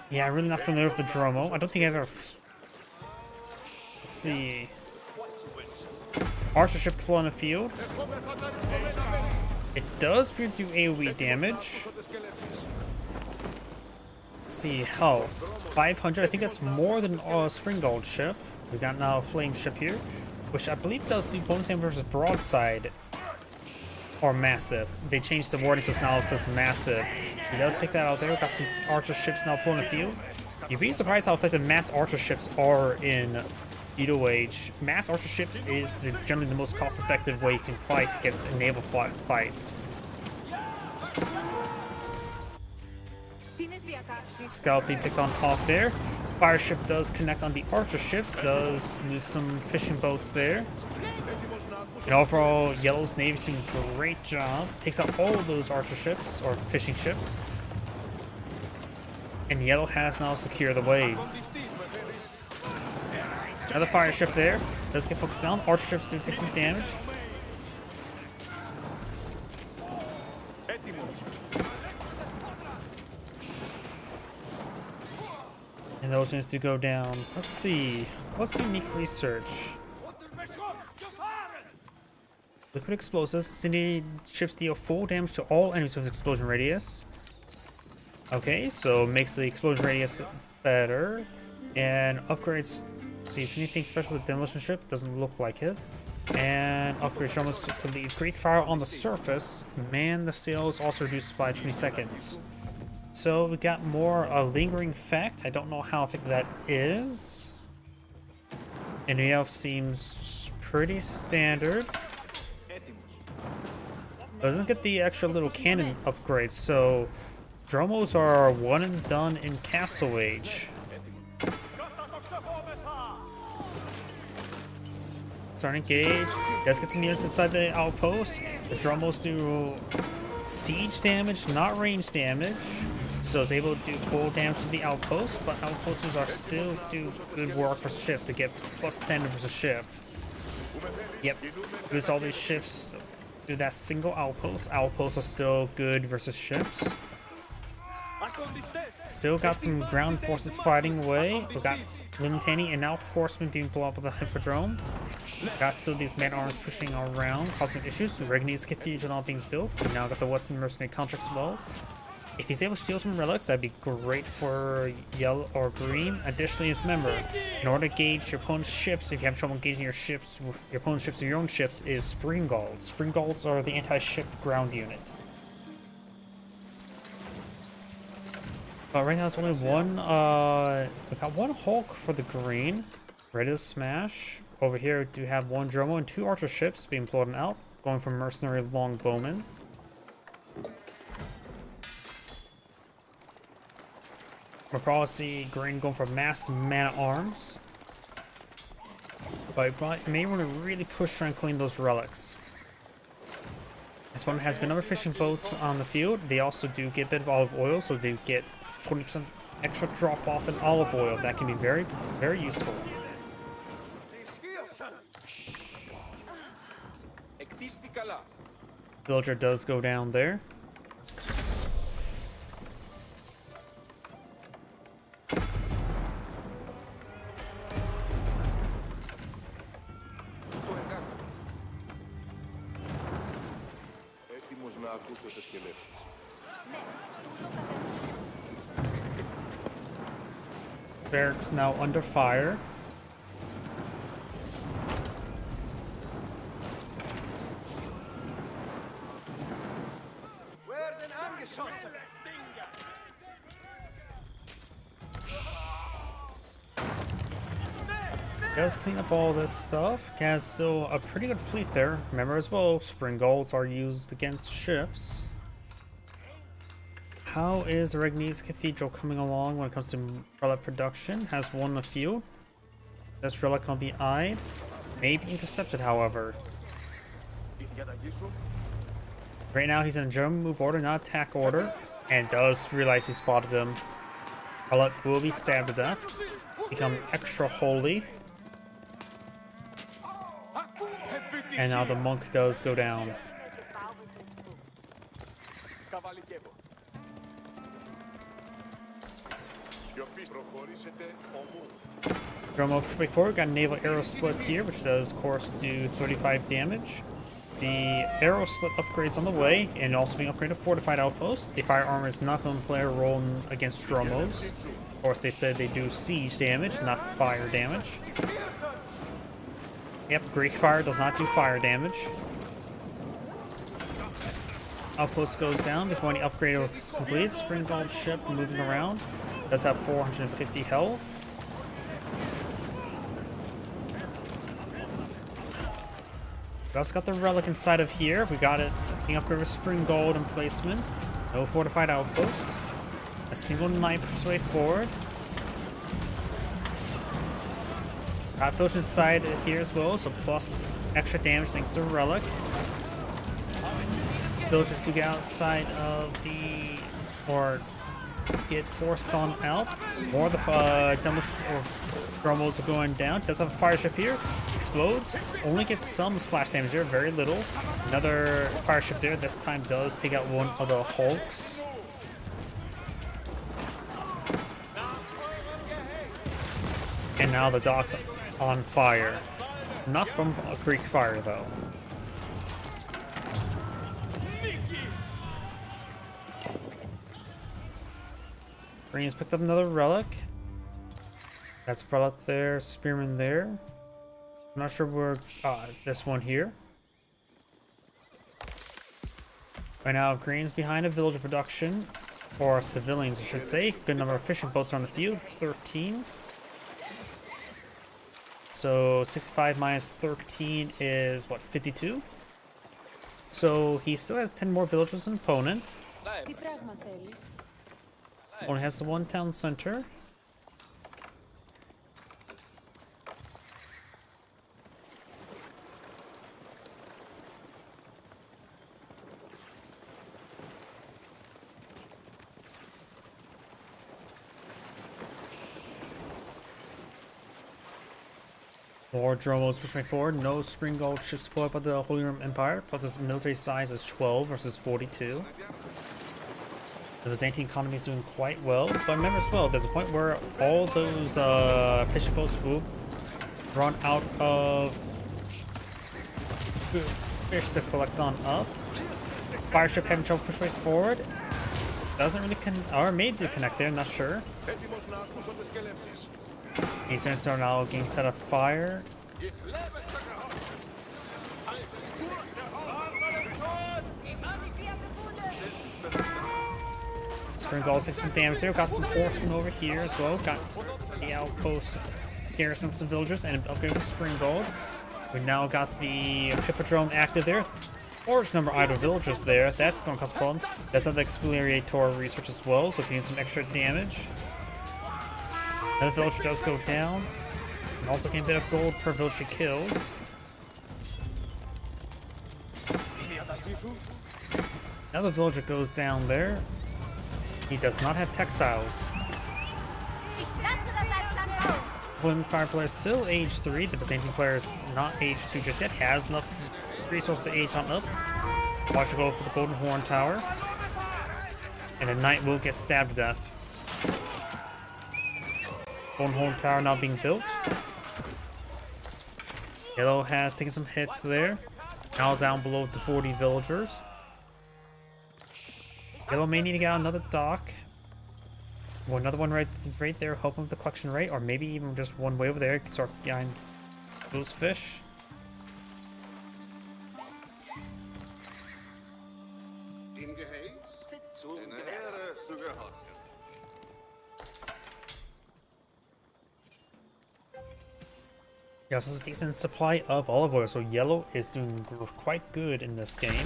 Yeah, I'm really not familiar with the Dromo. I don't think I've ever... Let's see... Archer ship deployed on the field. It does do AoE damage. Let's see, health. 500, I think that's more than a Spring Gold ship. We got now a Flame ship here, which I believe does do bonus damage versus broadside. Or massive. They changed the wording so now it says massive. He does take that out there. Got some Archer ships now pulling the field. You'd be surprised how effective mass Archer ships are in feudal age. Mass Archer ships is generally the most cost-effective way you can fight against naval fights. Scout being picked on off there. Fire ship does connect on the Archer ships, does lose some fishing boats there. And overall, Yellow's Navy's doing a great job. Takes out all of those Archer ships, or fishing ships. And Yellow has now secured the waves. Another fire ship there. Does get focused down. Archer ships do take some damage. And those units do go down. Let's see. What's unique research? Liquid explosives. City ships deal full damage to all enemies with explosion radius. Okay, so makes the explosion radius better. And upgrades. Let's see, is anything special with demolition ship? Doesn't look like it. And upgrades almost to leave Greek fire on the surface. Man, the sails also reduced by 20 seconds. So we got more a lingering effect. I don't know how effective that is. And EF seems pretty standard. Doesn't get the extra little cannon upgrade, so Dromos are one and done in Castle Age. Starting engage. Does get some units inside the outpost. The Dromos do siege damage, not range damage. So it's able to do full damage to the outpost, but outposts are still do good work for ships. They get +10 versus ship. Yep, lose all these ships. Do that single outpost. Outposts are still good versus ships. Still got some ground forces fighting away. We got Limitaney and now Horsemen being blown up with a Hippodrome. Got still these man-arms pushing around, causing issues. Regni's Cathedral not being built. We now got the Western Mercenary contracts as well. If he's able to steal some relics, that'd be great for yellow or green. Additionally, remember, in order to gauge your opponent's ships, if you have trouble engaging your ships, your opponent's ships or your own ships, is Springgalds. Springgalds are the anti-ship ground unit. But right now it's only one, we got one Hulk for the green, ready to smash. Over here we do have one Dromo and two archer ships being blown out, going for mercenary longbowmen. We'll probably see green going for mass man-at-arms. But you may want to really push trying to clean those relics. This one has good number of fishing boats on the field. They also do get a bit of olive oil, so they get 20% extra drop off in olive oil. That can be very, very useful. Villager does go down there. Barracks now under fire. Does clean up all this stuff. Has still a pretty good fleet there. Remember as well, Springgalds are used against ships. How is Regni's Cathedral coming along when it comes to relic production? Has won a few. This relic can be eyed. May be intercepted, however. Right now he's in a German move order, not attack order. And does realize he spotted him. Relic will be stabbed to death. Become extra holy. And now the monk does go down. Dromo push forward, got a naval arrow slit here, which does, of course, do 35 damage. The arrow slit upgrades on the way, and also being upgraded to fortified outpost. The fire armor is not going to play a role against Dromos. Of course, they said they do siege damage, not fire damage. Yep, Greek fire does not do fire damage. Outpost goes down before any upgrade is complete. Springgald ship moving around. Does have 450 health. We also got the relic inside of here. We got it being upgraded with Springgold emplacement. No fortified outpost. A single knight pushes way forward. Got Filch inside here as well, so plus extra damage thanks to the relic. Villagers to get outside of the, or get forced on out. More of the demolition or Dromos are going down. Does have a fire ship here. Explodes. Only gets some splash damage there, very little. Another fire ship there. This time does take out one of the Hulks. And now the dock's on fire. Not from a Greek fire though. Green's picked up another relic. That's a relic there, spearman there. I'm not sure where, this one here. Right now, Green's behind a villager production, or civilians I should say. Good number of fishing boats are on the field, 13. So 65 minus 13 is what, 52? So he still has 10 more villagers than opponent. Τι πράγμα θέλεις? Only has the one town center. More Dromos pushing forward. No Spring Gold ships deployed by the Holy Roman Empire. Plus his military size is 12 versus 42. The Byzantine economy is doing quite well. But remember as well, there's a point where all those fishing boats will run out of fish to collect on up. Fire ship having trouble pushing forward. Doesn't really or made to connect there, not sure. Eastern Star now getting set of fire. Spring Gold takes some damage there. Got some horsemen over here as well. Got the outpost garrison some villagers and upgrade with Spring Gold. We now got the Hippodrome active there. Large number of idle villagers there. That's going to cause a problem. That's not the Exfoliator research as well, so getting some extra damage. Another villager does go down. And also getting a bit of gold per villager kills. Another villager goes down there. He does not have textiles. The Empire player is still age 3. The Byzantine player is not age 2 just yet. Has enough resources to age on up. Watch it go for the Golden Horn Tower. And a knight will get stabbed to death. Golden Horn Tower now being built. Yellow has taken some hits there. Now down below the 40 villagers. Yellow may need to get out another dock. Well, another one right there, helping with the collection rate, or maybe even just one way over there. Start getting those fish. He also has a decent supply of olive oil, so yellow is doing quite good in this game.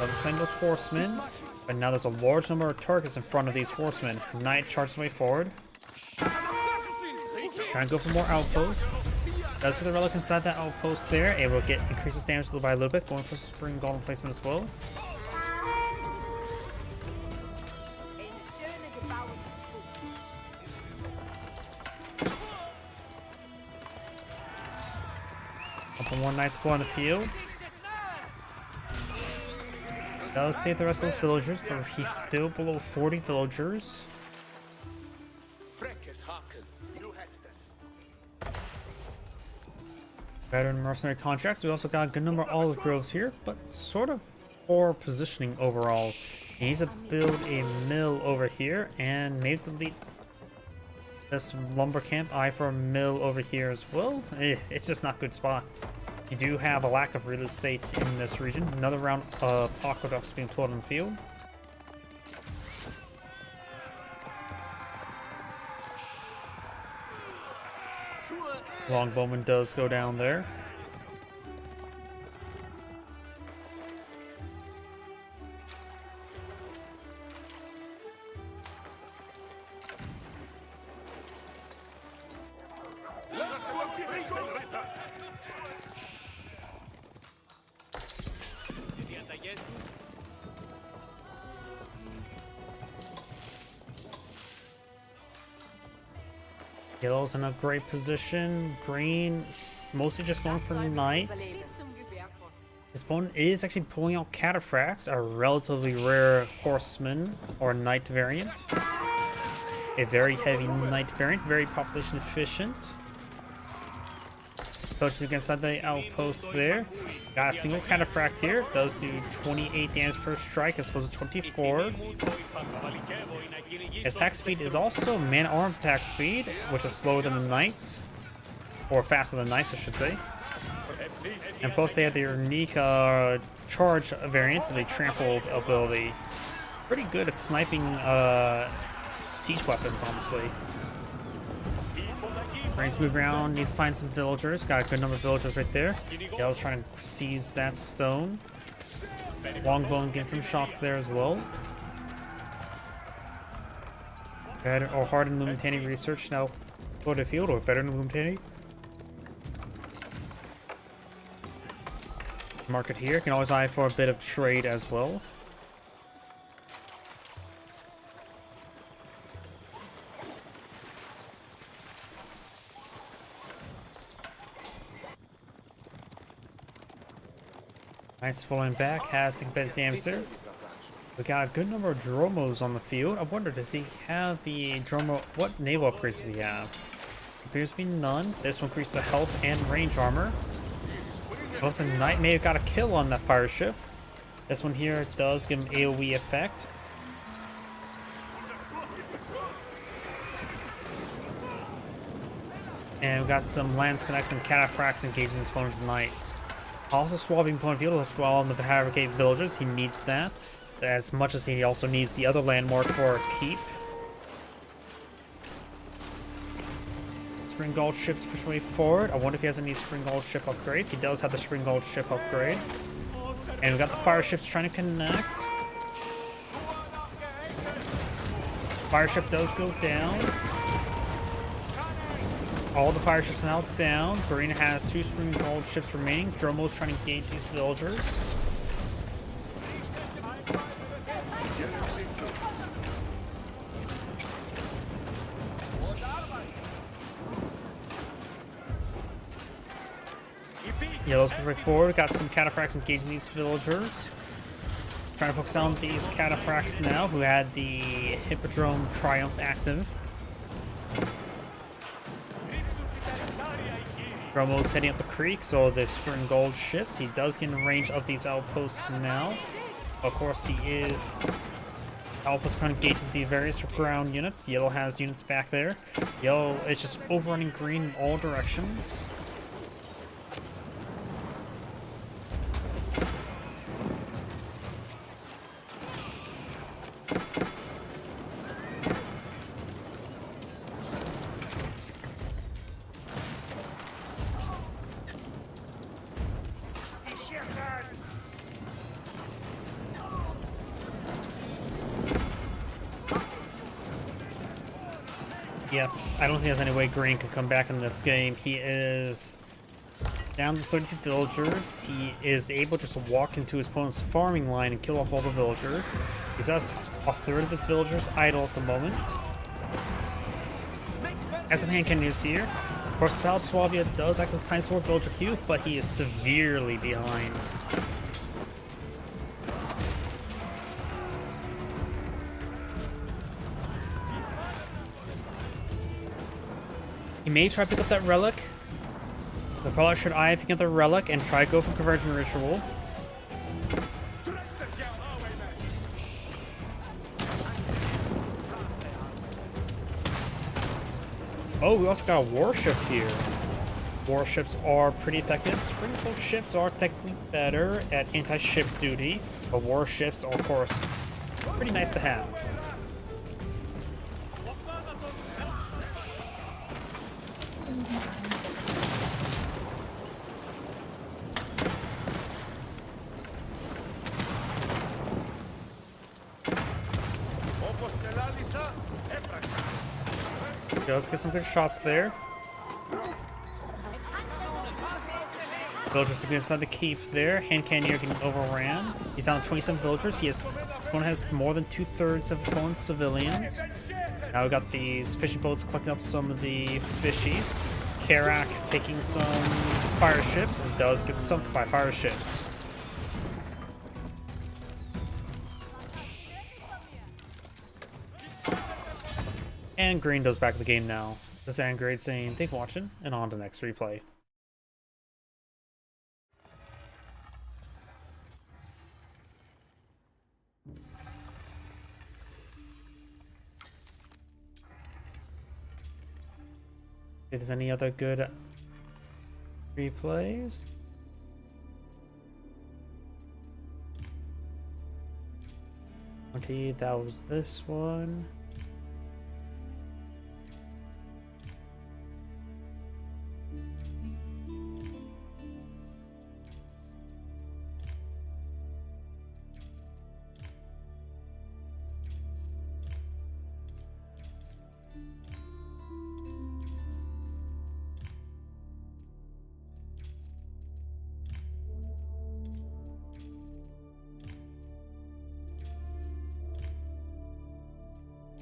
Let's claim those horsemen, but now there's a large number of targets in front of these horsemen. Knight charges way forward. Trying to go for more outposts. Does get the relic inside that outpost there. Able to get increases damage by a little bit. Going for Spring Golden placement as well. Up on one nice spot on the field. Does save the rest of those villagers, but he's still below 40 villagers. Veteran mercenary contracts. We also got a good number of olive groves here, but sort of poor positioning overall. He needs to build a mill over here and maybe delete this lumber camp. Eye for a mill over here as well. It's just not a good spot. You do have a lack of real estate in this region. Another round of aqueducts being plotted on the field. Longbowman does go down there. Yellow's in a great position. Green, mostly just going for knights. His opponent is actually pulling out cataphracts, a relatively rare horseman or knight variant. A very heavy knight variant, very population efficient. Pushes against the outpost there. Got a single cataphract here. Does do 28 damage per strike as opposed to 24. His attack speed is also man-at-arms attack speed, which is slower than the knights. Or faster than knights, I should say. And plus they have the unique charge variant, the trampled ability. Pretty good at sniping siege weapons, honestly. Green's moving around, needs to find some villagers. Got a good number of villagers right there. Yellow's trying to seize that stone. Longbone getting some shots there as well. Or Hardened Lumentani research now. Go to the field or Veteran Lumentani. Market here. Can always eye for a bit of trade as well. Nice falling back, has taken a bit of damage there. We got a good number of Dromos on the field. I wonder, does he have the Dromo? What naval upgrades does he have? Appears to be none. This one increases the health and range armor. Also, Knight may have got a kill on that fire ship. This one here does give him AoE effect. And we got some Lance Connects and Cataphracts engaging his opponent's Knights. Also swapping opponent field as well on the Harrogate villagers. He needs that. As much as he also needs the other landmark for a keep. Springald ships push way forward. I wonder if he has any Springald ship upgrades. He does have the Springald ship upgrade. And we got the fire ships trying to connect. Fire ship does go down. All the fire ships are now down. Green has 2 Springald ships remaining. Dromo's trying to engage these villagers. Yellow's push right forward. Got some Cataphracts engaging these villagers. Trying to focus on these Cataphracts now, who had the Hippodrome Triumph active. Dromo's heading up the creek, so the Springald ships. He does get in range of these outposts now. Of course, he is outposts kind of engaging the various ground units. Yellow has units back there. Yellow is just overrunning green in all directions. Yeah, I don't think there's any way Green can come back in this game. He is down to 32 villagers. He is able just to walk into his opponent's farming line and kill off all the villagers. He's just a third of his villagers idle at the moment. As some hand cannons here. Of course, Palace Swabia does act as times 4 villager queue, but he is severely behind. He may try to pick up that relic. The Prelate should eye picking up the relic and try to go for conversion ritual. Oh, we also got a warship here. Warships are pretty effective. Springfield ships are technically better at anti-ship duty, but warships are, of course, pretty nice to have. Does get some good shots there. Villagers looking inside the keep there. Hand Cannoneer getting overran. He's down to 27 villagers. His opponent has more than 2/3 of his opponent's civilians. Now we got these fishing boats collecting up some of the fishies. Karak taking some fire ships and does get sunk by fire ships. And Green does back the game now. This is Angrade saying, thanks for watching, and on to the next replay. If there's any other good replays. Okay, that was this one.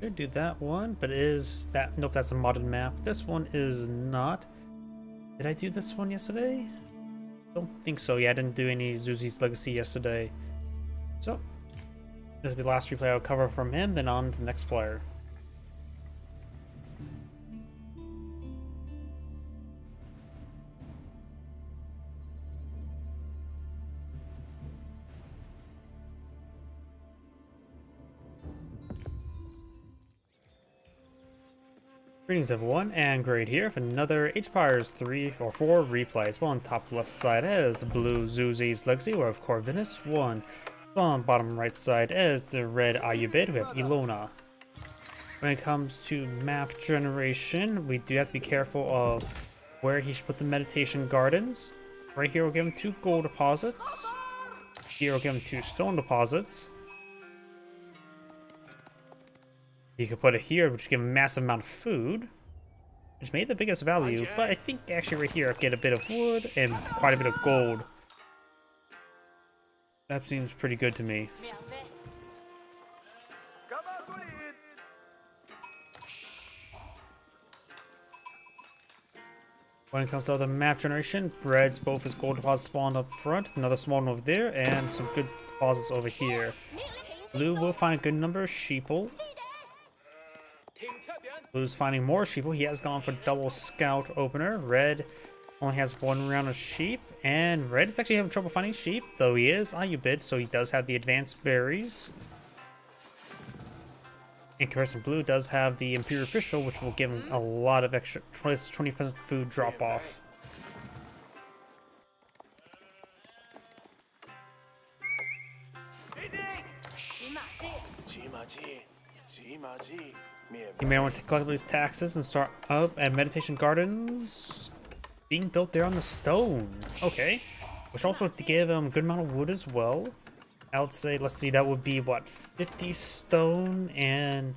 Could do that one, but is that... Nope, that's a modded map. This one is not. Did I do this one yesterday? Don't think so. Yeah, I didn't do any Zuzi's Legacy yesterday. So, this will be the last replay I'll cover from him, then on to the next player. Greetings everyone, and Great here for another Age of Empires 3 or 4 replays. Well, on top left side is Blue Zuzi's Legacy, we have Corvinus 1. Well, on bottom right side is the red Ayubid, we have Ilona. When it comes to map generation, we do have to be careful of where he should put the meditation gardens. Right here we'll give him 2 gold deposits. Here we'll give him 2 stone deposits. You could put it here, which give a massive amount of food, which made the biggest value, but I think actually right here I'll get a bit of wood and quite a bit of gold. That seems pretty good to me. When it comes to the map generation, red's both his gold deposits spawned up front, another small one over there, and some good deposits over here. Blue will find a good number of sheeple. Blue's finding more sheeple. He has gone for double scout opener. Red only has 1 round of sheep, and red is actually having trouble finding sheep, though he is Ayubid, so he does have the advanced berries. In comparison, blue does have the Imperial Official, which will give him a lot of extra 20% food drop off. You may want to collect these taxes and start up at Meditation Gardens being built there on the stone. Okay. Which also to give him a good amount of wood as well. I would say, let's see, that would be what, 50 stone and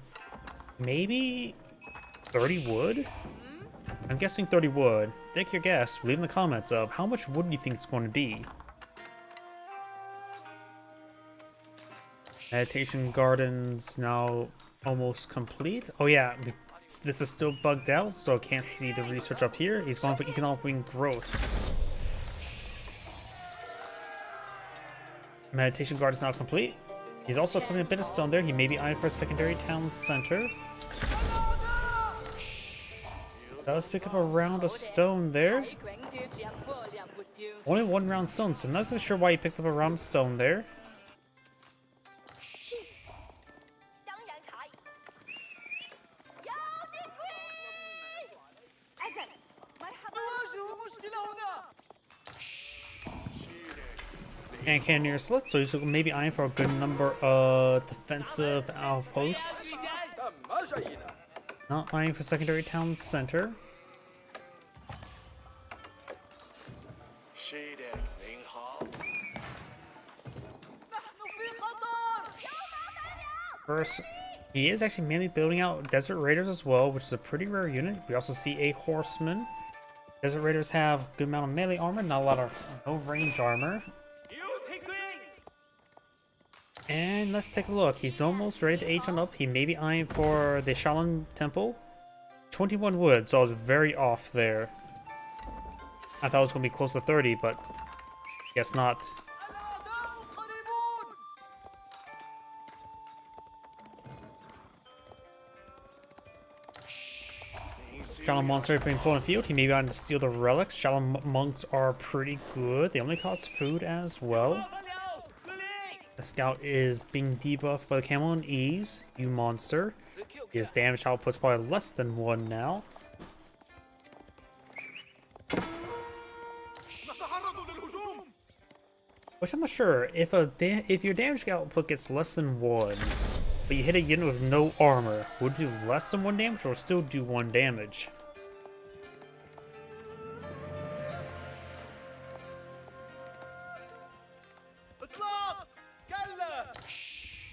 maybe 30 wood? I'm guessing 30 wood. Take your guess. Leave in the comments of how much wood do you think it's going to be. Meditation Gardens now almost complete. Oh yeah, this is still bugged out, so I can't see the research up here. He's going for economic growth. Meditation Garden is now complete. He's also putting a bit of stone there. He may be eyeing for a secondary town center. Does pick up a round of stone there. Only 1 round stone, so I'm not so sure why he picked up a round of stone there. And Cannoneer Slit, so he's maybe eyeing for a good number of defensive outposts. Not eyeing for secondary town center. First, he is actually mainly building out Desert Raiders as well, which is a pretty rare unit. We also see a Horseman. Desert Raiders have a good amount of melee armor, not a lot of no range armor. And let's take a look. He's almost ready to age on up. He may be eyeing for the Shaolin Temple. 21 wood, so I was very off there. I thought it was going to be close to 30, but guess not. Shaolin Monster being pulled in the field. He may be on to steal the relics. Shaolin Monks are pretty good. They only cost food as well. The scout is being debuffed by the camel and ease. You monster. His damage output's probably less than 1 now. Which I'm not sure. If your damage output gets less than 1, but you hit a unit with no armor, would it do less than 1 damage or still do 1 damage?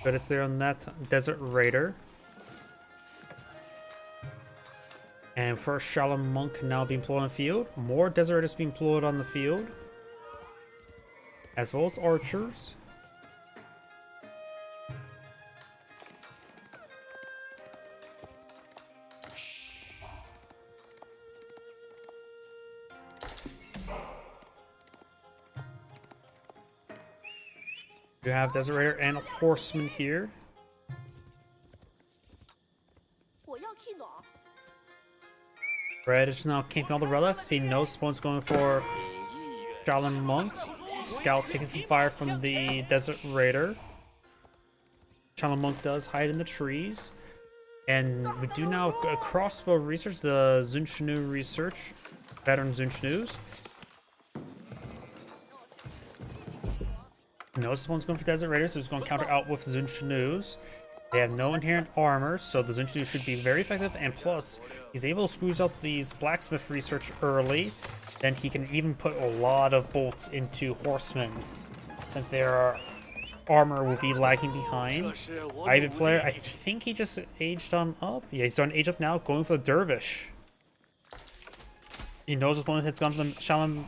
But it's there on that Desert Raider. And first Shaolin Monk now being employed on the field. More Desert Raiders being employed on the field. As well as archers. You have Desert Raider and a Horseman here. 我要 Kino。 Red is now camping all the relics. He knows opponent's going for Shaolin Monks. Scout taking some fire from the Desert Raider. Shaolin Monk does hide in the trees. And we do now a crossbow research, the Zunshinu research. Veteran Zunshinus. Knows opponent's going for Desert Raiders, so he's going to counter out with Zunshinus. They have no inherent armor, so the Zunshinus should be very effective, and plus, he's able to squeeze out these blacksmith research early. Then he can even put a lot of bolts into Horsemen, since their armor will be lagging behind. Ivan player, I think he just aged on up. Yeah, he's starting to age up now, going for the Dervish. He knows his opponent has gone to the Shaolin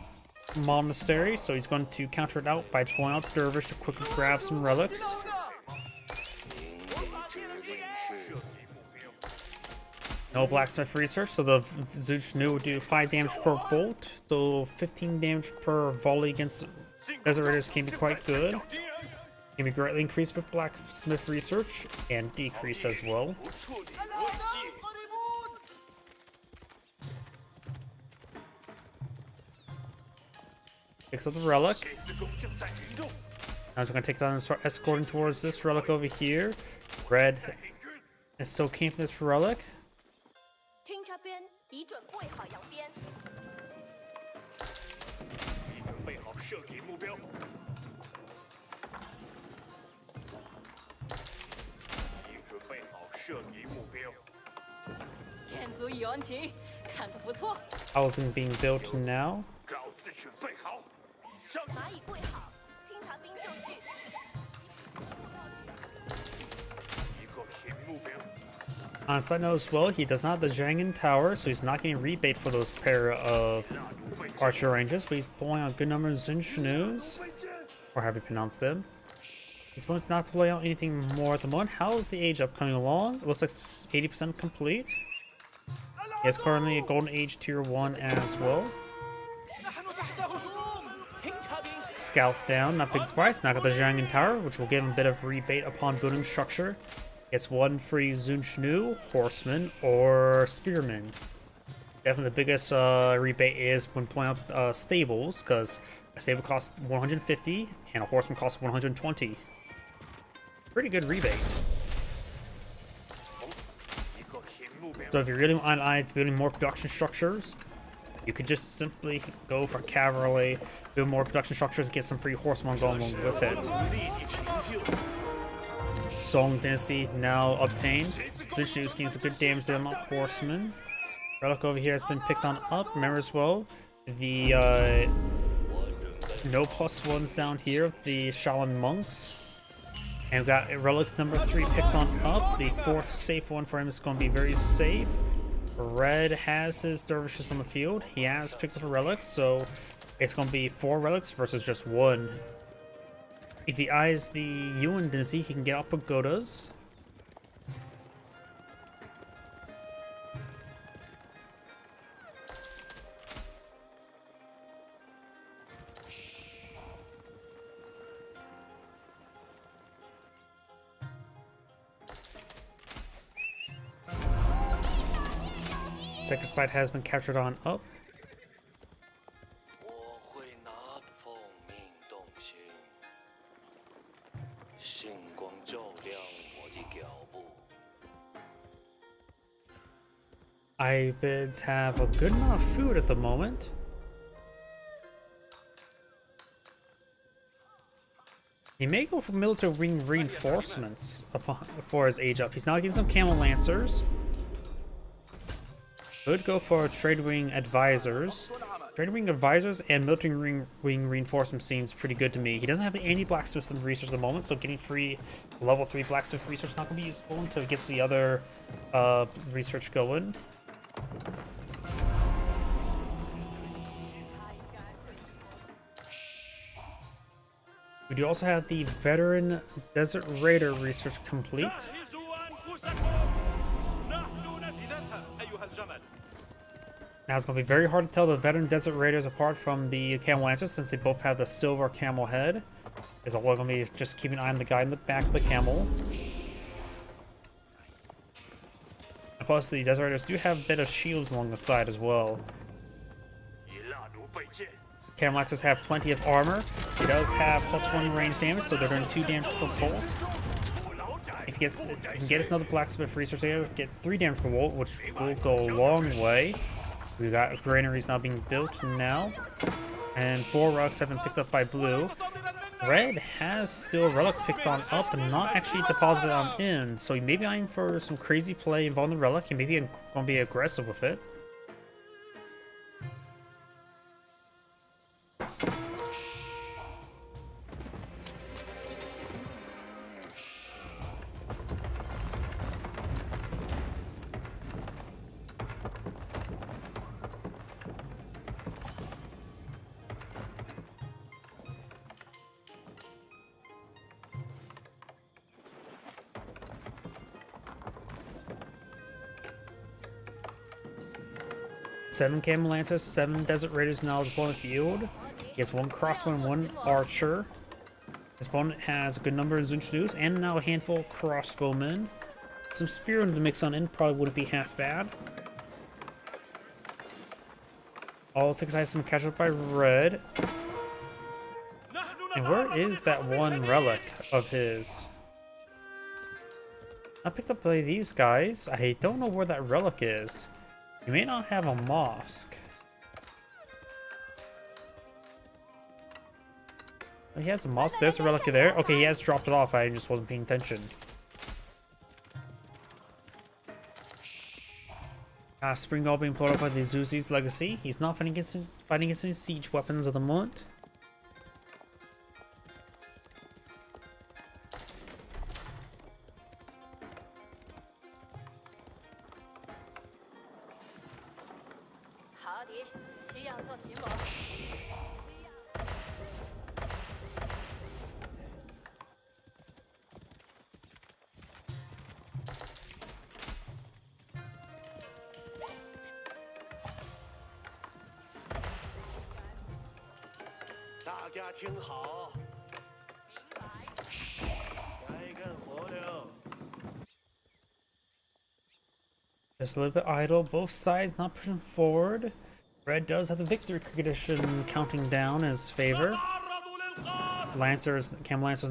Monastery, so he's going to counter it out by pulling out the Dervish to quickly grab some relics. No blacksmith research, so the Zunshinu will do 5 damage per bolt, so 15 damage per volley against Desert Raiders can be quite good. Can be greatly increased with blacksmith research, and decrease as well. Picks up the relic. Now he's going to take that and start escorting towards this relic over here. Red is still camping this relic. 听这边，已准备好扬鞭。已准备好射击目标。已准备好射击目标。天族已完情，看得不错。 Housing being built now. 告自准备好，上。马已跪好，听察兵就绪。一个新目标。 On a side note as well, he does not have the Zhangin Tower, so he's not getting rebate for those pair of archer ranges, but he's pulling out a good number of Zunshinus, or however you pronounce them. He's supposed not to play out anything more at the moment. How is the age up coming along? It looks like 80% complete. He has currently a Golden Age Tier 1 as well. Scout down, not big surprise. Now got the Zhangin Tower, which will give him a bit of rebate upon building structure. Gets one free Zunshinu, Horseman, or Spearman. Definitely the biggest rebate is when pulling up stables, because a stable costs 150 and a Horseman costs 120. Pretty good rebate. So if you really want building more production structures, you could just simply go for cavalry, build more production structures, and get some free horsemen going with it. Song Dynasty now obtained. Zunshinu's getting some good damage there on the horseman. Relic over here has been picked on up. Remember as well, the no +1s down here, the Shaolin Monks. And we've got relic number 3 picked on up. The 4th safe one for him is going to be very safe. Red has his dervishes on the field. He has picked up a relic, so it's going to be 4 relics versus just 1. If he eyes the Yuan Dynasty, he can get up pagodas. Second site has been captured on up. Ibids have a good amount of food at the moment. He may go for military wing reinforcements for his age up. He's now getting some camel lancers. Could go for trade wing advisors. Trade wing advisors and military wing reinforcement seems pretty good to me. He doesn't have any blacksmith research at the moment, so getting free level 3 blacksmith research is not going to be useful until he gets the other research going. We do also have the veteran Desert Raider research complete. Now it's going to be very hard to tell the veteran Desert Raiders apart from the Camel Lancers since they both have the silver camel head. Is all going to be just keeping an eye on the guy in the back of the camel. And plus, the Desert Raiders do have a bit of shields along the side as well. 以蜡如备剑， Camel Lancers have plenty of armor. He does have +1 range damage, so they're doing 2 damage per bolt. 不老窄。 If he can get us another Blacksmith resource here, get 3 damage per bolt, which will go a long way. We got granaries now being built now. And 4 relics have been picked up by blue. Red has still a relic picked on up and not actually deposited on in, so he may be eyeing for some crazy play involving the relic. He may be going to be aggressive with it. Seven Camel Lancers, 7 Desert Raiders now deployed on the field. He has 1 crossbow and 1 archer. His opponent has a good number of Zunchus and now a handful of crossbowmen. Some spear in the mix on in probably wouldn't be half bad. All 6 items have been captured by Red. And where is that 1 relic of his? I picked up by these guys. I don't know where that relic is. He may not have a mosque. Oh, he has a mosque. There's a relic there. Okay, he has dropped it off. I just wasn't paying attention. Spring Gull being pulled up by the Zuzi's Legacy. He's not fighting against any siege weapons at the moment. Just a little bit idle. Both sides not pushing forward. Red does have the victory condition counting down in his favor. Camel Lancers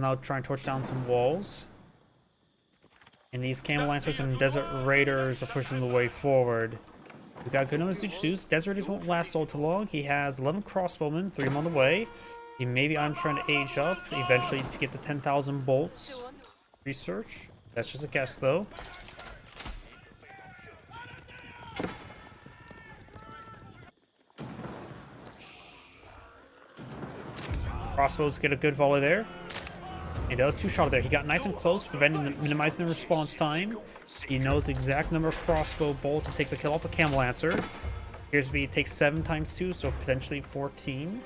now trying to torch down some walls. And these Camel Lancers and Desert Raiders are pushing the way forward. We got good numbers to choose. Desert Raiders won't last all too long. He has 11 crossbowmen, 3 of them on the way. He maybe I'm trying to age up eventually to get the 10,000 bolts. Research. That's just a guess though. Crossbows get a good volley there. He does 2-shot there. He got nice and close, minimizing the response time. He knows the exact number of crossbow bolts to take the kill off a Camel Lancer. Here's to be it takes 7 times 2, so potentially 14.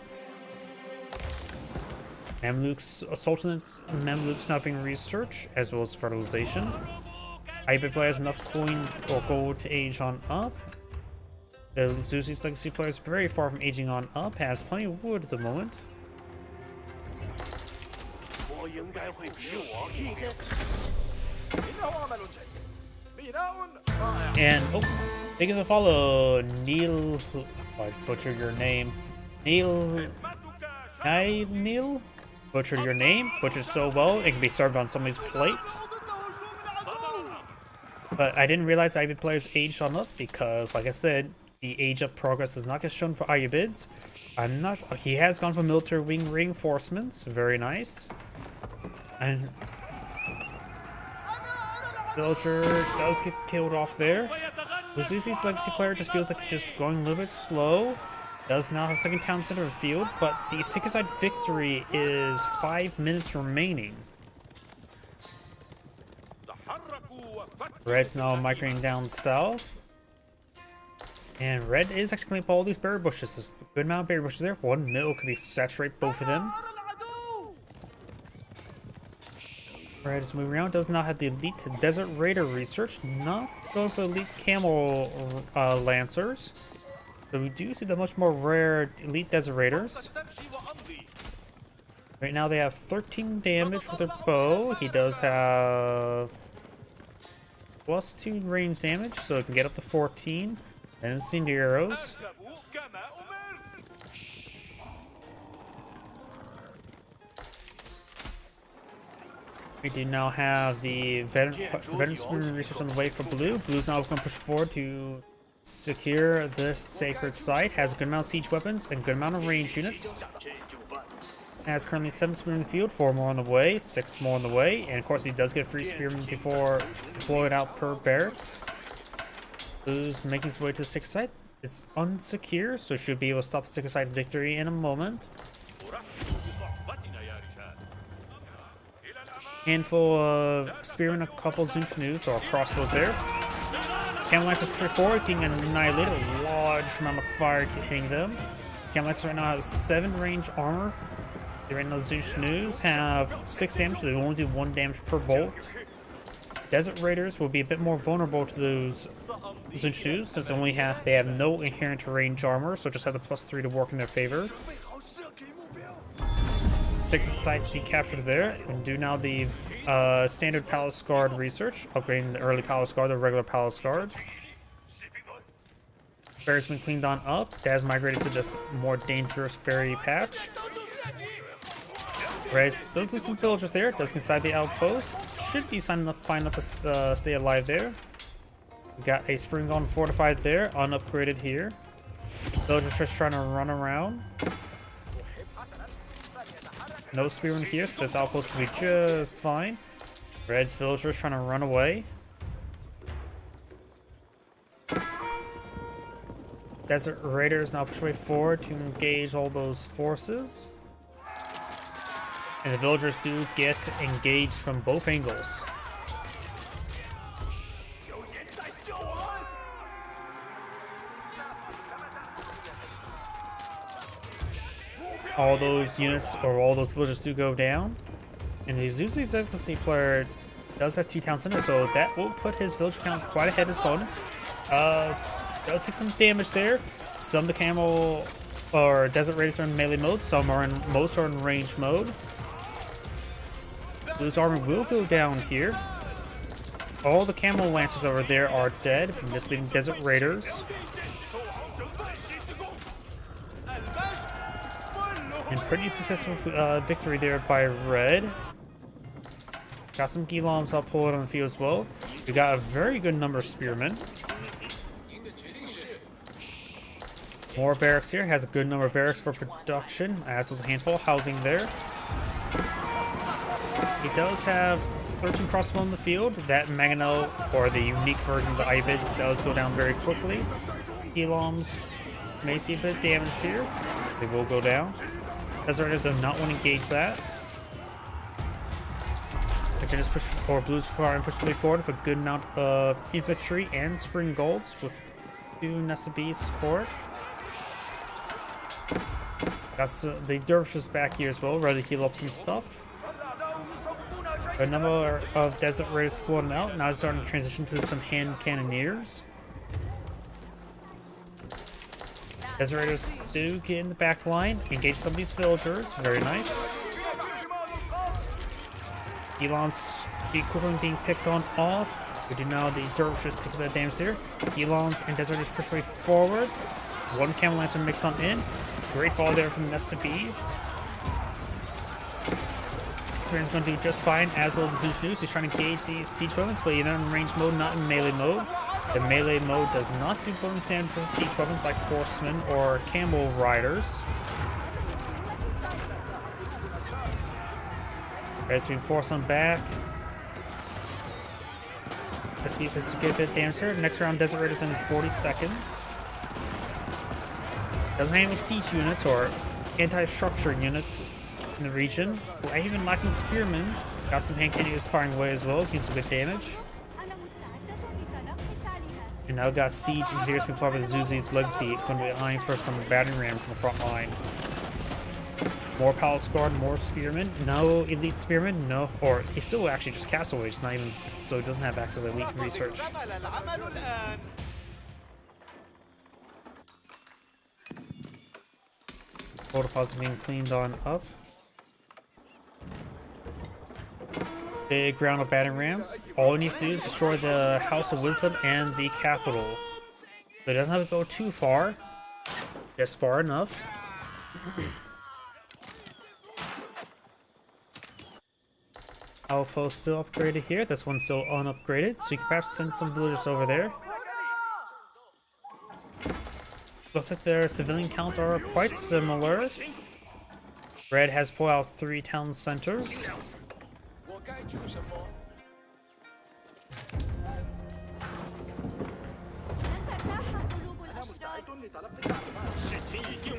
Mamluks now being research as well as fertilization. Ibid player has enough coin or gold to age on up. The Zuzi's Legacy player is very far from aging on up, has plenty of wood at the moment. And thank you for the follow, Neil. Oh, I butchered your name, Neil. Neil. Butchered your name. Butchered so well it can be served on somebody's plate. But I didn't realize Ibid players aged on up because, like I said, the age up progress does not get shown for Ibids. I'm not. He has gone for military wing reinforcements. Very nice. And Villager does get killed off there. Zuzi's Legacy player just feels like he's just going a little bit slow. Does now have second town center of the field, but the Sickerside victory is 5 minutes remaining. Red's now migrating down south. And Red is actually cleaning up all these berry bushes. There's a good amount of berry bushes there. 1 mil could be saturate both of them. Red is moving around. Does not have the elite Desert Raider research. Not going for elite Camel Lancers. So we do see the much more rare elite Desert Raiders. Right now they have 13 damage with their bow. He does have +2 range damage, so it can get up to 14. And incendiaros. We do now have the veteran spearman research on the way for blue. Blue's now going to push forward to secure this sacred site. Has a good amount of siege weapons and good amount of range units. Has currently 7 spearmen in the field, 4 more on the way, 6 more on the way, and of course he does get free spearmen before deployed out per barracks. Blue's making his way to the sacred site. It's unsecure, so should be able to stop the sacred site victory in a moment. Handful of spearmen, a couple Zunchus or crossbows there. Camel Lancers push forward, getting annihilated, a large amount of fire hitting them. Camel Lancers right now have 7 range armor. The right now Zunchus have 6 damage, so they only do 1 damage per bolt. Desert Raiders will be a bit more vulnerable to those Zunchus since they have no inherent range armor, so just have the +3 to work in their favor. Sacred site decaptured there, and do now the standard Palace Guard research, upgrading the early Palace Guard, the regular Palace Guard. Berry's been cleaned on up. Daz migrated to this more dangerous berry patch. Right, those are some villagers there. Does inside the outpost. Should be fine enough to stay alive there. We got a spring gun fortified there, unupgraded here. Villagers just trying to run around. No spearmen here, so this outpost will be just fine. Red's villagers trying to run away. Desert Raiders now push way forward to engage all those forces. And the villagers do get engaged from both angles. All those units or all those villagers do go down. And the Zuzi's Excellency player does have 2 town centers, so that will put his village count quite ahead of his opponent. Does take some damage there. Some of the camel or desert raiders are in melee mode, most are in range mode. Blue's armor will go down here. All the camel lancers over there are dead, just leaving desert raiders. And pretty successful victory there by Red. Got some Giloms I'll pull it on the field as well. We got a very good number of spearmen. More barracks here. Has a good number of barracks for production, as was a handful of housing there. He does have 13 crossbow in the field. That Mangonel, or the unique version of the Ivids, does go down very quickly. Giloms may see a bit of damage here. They will go down. Desert Raiders do not want to engage that. Agenda's push, or Blue's push the way forward with a good amount of infantry and spring golds with 2 Nesabi support. Got the dervishes back here as well, ready to heal up some stuff. A number of Desert Raiders floating out. Now it's starting to transition to some hand cannoneers. Desert Raiders do get in the back line, engage some of these villagers. Very nice. Elon's equivalent being picked on off. We do now the dervishes pick up that damage there. Elon's and Desert Raiders push way forward. 1 Camel Lancer mix on in. Great fall there from Nesta Bees. Tyran's going to do just fine, as well as Zunchus. He's trying to engage these siege weapons, but either in range mode, not in melee mode. The melee mode does not do bonus damage for siege weapons like horsemen or camel riders. Red's being forced on back. SB says to get a bit of damage here. Next round, Desert Raiders in 40 seconds. Doesn't have any siege units or anti-structure units in the region. We're even lacking spearmen. Got some hand cannoneers firing away as well, doing some good damage. And now got siege engineers being part of the Zuzi's legacy, going to be eyeing for some battering rams in the front line. More Palace Guard, more spearmen. No elite spearmen, no. Or he's still actually just Castle Wage, not even, so he doesn't have access to elite research. Water deposit being cleaned on up. Big round of battering rams. All it needs to do is destroy the House of Wisdom and the capital. So it doesn't have to go too far. Just far enough. Outpost still upgraded here. This one's still unupgraded. So you can perhaps send some villagers over there. Looks like their civilian counts are quite similar. Red has pulled out 3 town centers.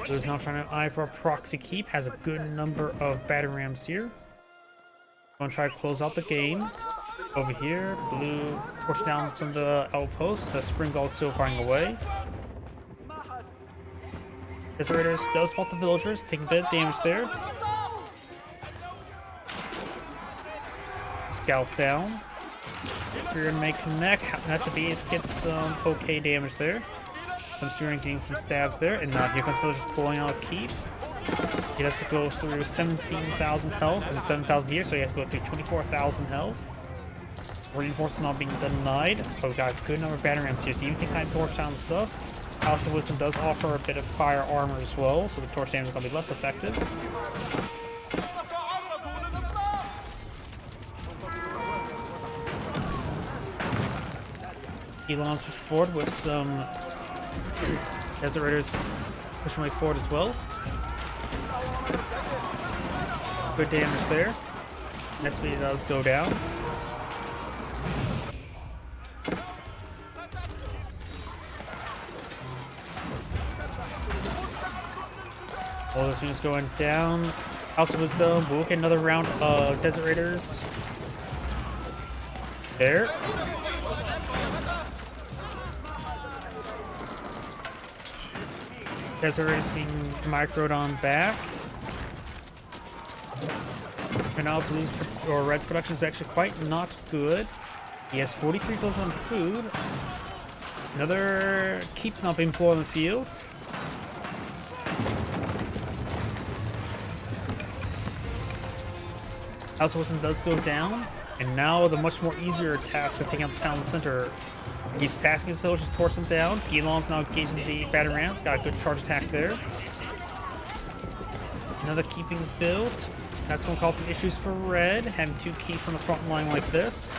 Blue's now trying to eye for a proxy keep. Has a good number of battering rams here. Gonna try to close out the game. Over here, Blue torched down some of the outposts. The Spring Gull is still firing away. This Raiders does spot the villagers, taking a bit of damage there. Scout down. Spear may connect. Nessabes gets some okay damage there. Some Spearing getting some stabs there. And here comes villagers pulling out a keep. He has to go through 17,000 health and 7,000 here, so he has to go through 24,000 health. Reinforcements not being denied, but we got a good number of battering rams here, so you can kind of torch down the stuff. House of Wisdom does offer a bit of fire armor as well, so the torch damage is going to be less effective. Elon's pushed forward with some Desert Raiders pushing way forward as well. Good damage there. Nespy does go down. All those units going down. House of Wisdom will get another round of Desert Raiders. There. Desert Raiders being microed on back. And now Blue's or Red's production is actually quite not good. He has 43 kills on food. Another keep not being pulled on the field. House of Wisdom does go down, and now the much more easier task of taking out the town center. He's tasking his villagers to torch them down. Gilon's now engaging the battering rams. Got a good charge attack there. Another keeping built. That's going to cause some issues for Red, having 2 keeps on the front line like this.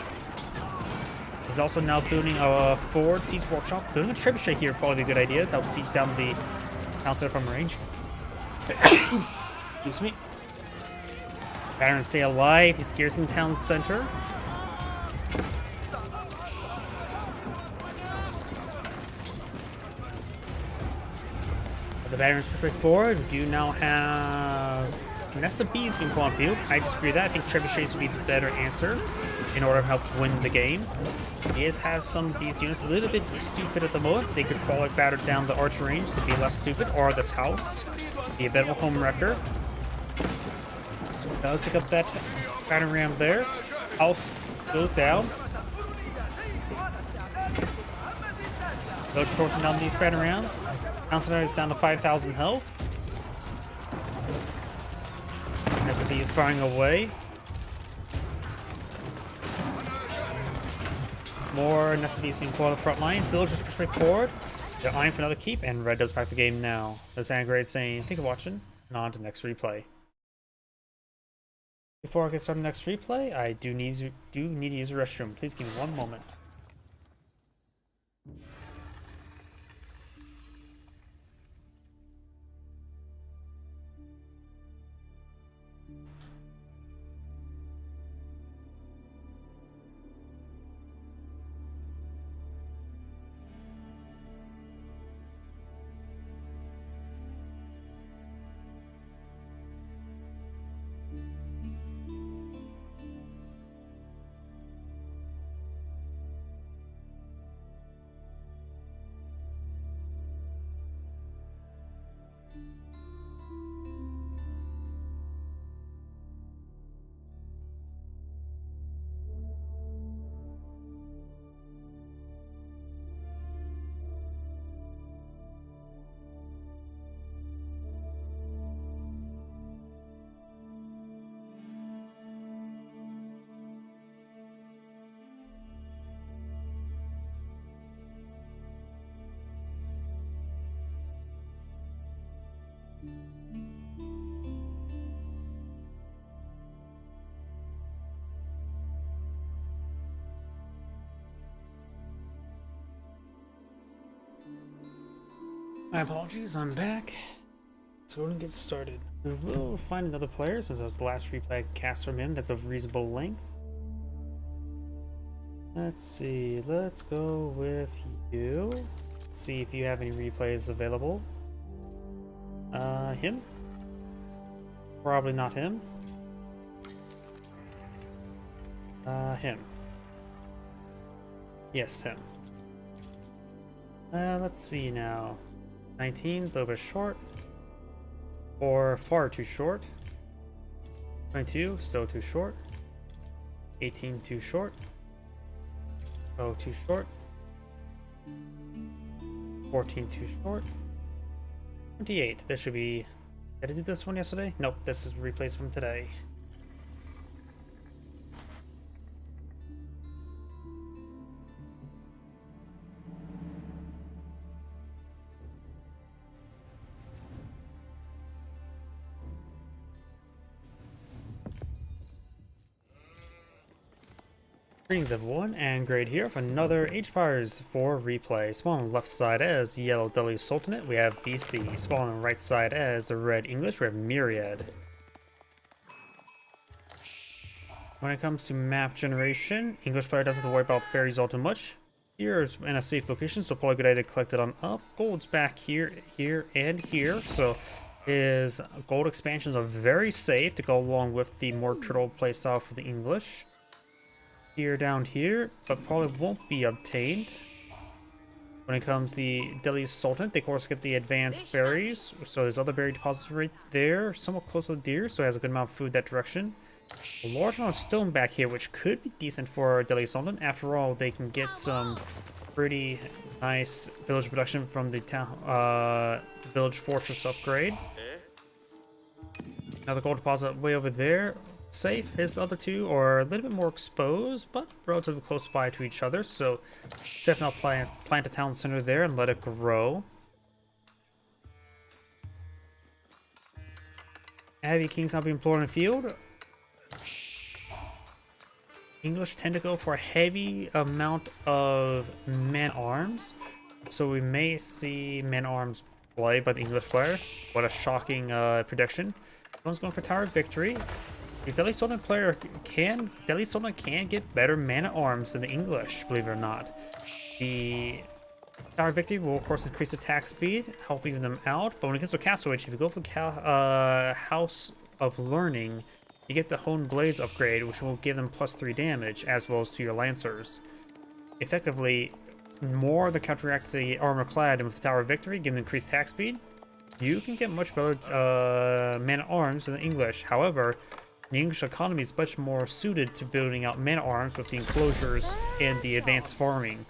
He's also now building a forward siege workshop. Building a trebuchet here would probably be a good idea to help siege down the town center from range. Excuse me. Battering stay alive. He's garrisoning town center. The batteries push right forward. We do now have Nessa B's being put on field. I disagree with that. I think trebuchets would be the better answer in order to help win the game. He does have some of these units a little bit stupid at the moment. They could probably batter down the archer range to be less stupid, or this house. Be a bit of a home wrecker. Does pick up that battering ram there. House goes down. Village torching down these battering rams. Councilman is down to 5,000 health. SFB is firing away. More SFBs being caught on the front line. Villagers push right forward. They're eyeing for another keep, and Red does back the game now. That's Angrade saying, thank you for watching, and on to the next replay. Before I get started the next replay, I do need to use the restroom. Please give me one moment. My apologies, I'm back. So we're gonna get started. We will find another player since that was the last replay cast from him that's of reasonable length. Let's see, let's go with you. See if you have any replays available. Him? Probably not him. Him. Yes, him. Let's see now. 19 is a little bit short. Or far too short. 22, still too short. 18, too short. Oh, too short. 14, too short. 28, this should be... Did I do this one yesterday? Nope, this is replaced from today. Greens have one, and grade here for another H-Pires for replay. Spawn on the left side as Yellow Delhi Sultanate, we have Beastie. Spawn on the right side as the Red English, we have Myriad. When it comes to map generation, English player doesn't have to worry about berries all too much. Here's in a safe location, so probably a good idea to collect it on up. Gold's back here, here, and here, so his gold expansions are very safe to go along with the more turtle playstyle for the English. Here, down here, but probably won't be obtained. When it comes to the Delhi Sultan, they of course get the advanced berries, so there's other berry deposits right there, somewhat close to the deer, so it has a good amount of food that direction. A large amount of stone back here, which could be decent for Delhi Sultan. After all, they can get some pretty nice village production from the town, village fortress upgrade. Another gold deposit way over there. Safe. His other two are a little bit more exposed, but relatively close by to each other, so definitely plant a town center there and let it grow. Heavy Kings not being employed in the field. English tend to go for a heavy amount of man-arms, so we may see man-arms play by the English player. What a shocking prediction. One's going for Tower of Victory. The Delhi Sultan player Delhi Sultan can get better man-at-arms than the English, believe it or not. The Tower of Victory will of course increase attack speed, help even them out, but when it comes to Castle Age, if you go for House of Learning, you get the Honed Blades upgrade, which will give them +3 damage, as well as to your Lancers. Effectively, more than counteract the Armor Clad, and with the Tower of Victory, give them increased attack speed, you can get much better man-at-arms than the English. However, the English economy is much more suited to building out man-at-arms with the enclosures and the advanced farming.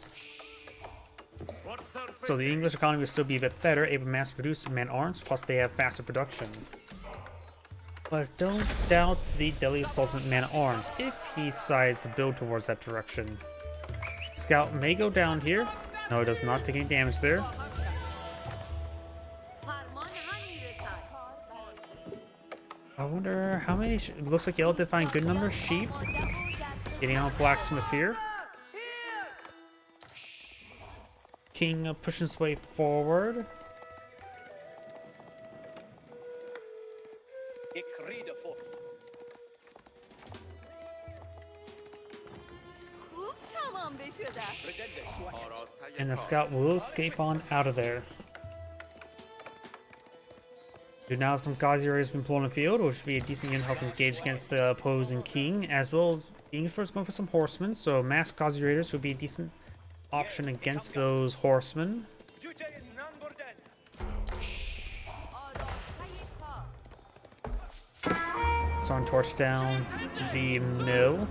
So the English economy will still be a bit better, able to mass produce man-at-arms, plus they have faster production. But don't doubt the Delhi Sultan man-at-arms if he decides to build towards that direction. Scout may go down here. No, it does not take any damage there. I wonder how many. It looks like Yellow did find good number of sheep. Getting on Blacksmith here. King pushing his way forward. And the scout will escape on out of there. Do now have some Ghazi Raiders been pulling the field, which would be a decent unit to help engage against the opposing king, as well as the English force going for some horsemen, so mass Ghazi Raiders would be a decent option against those horsemen. So on torch down the mill.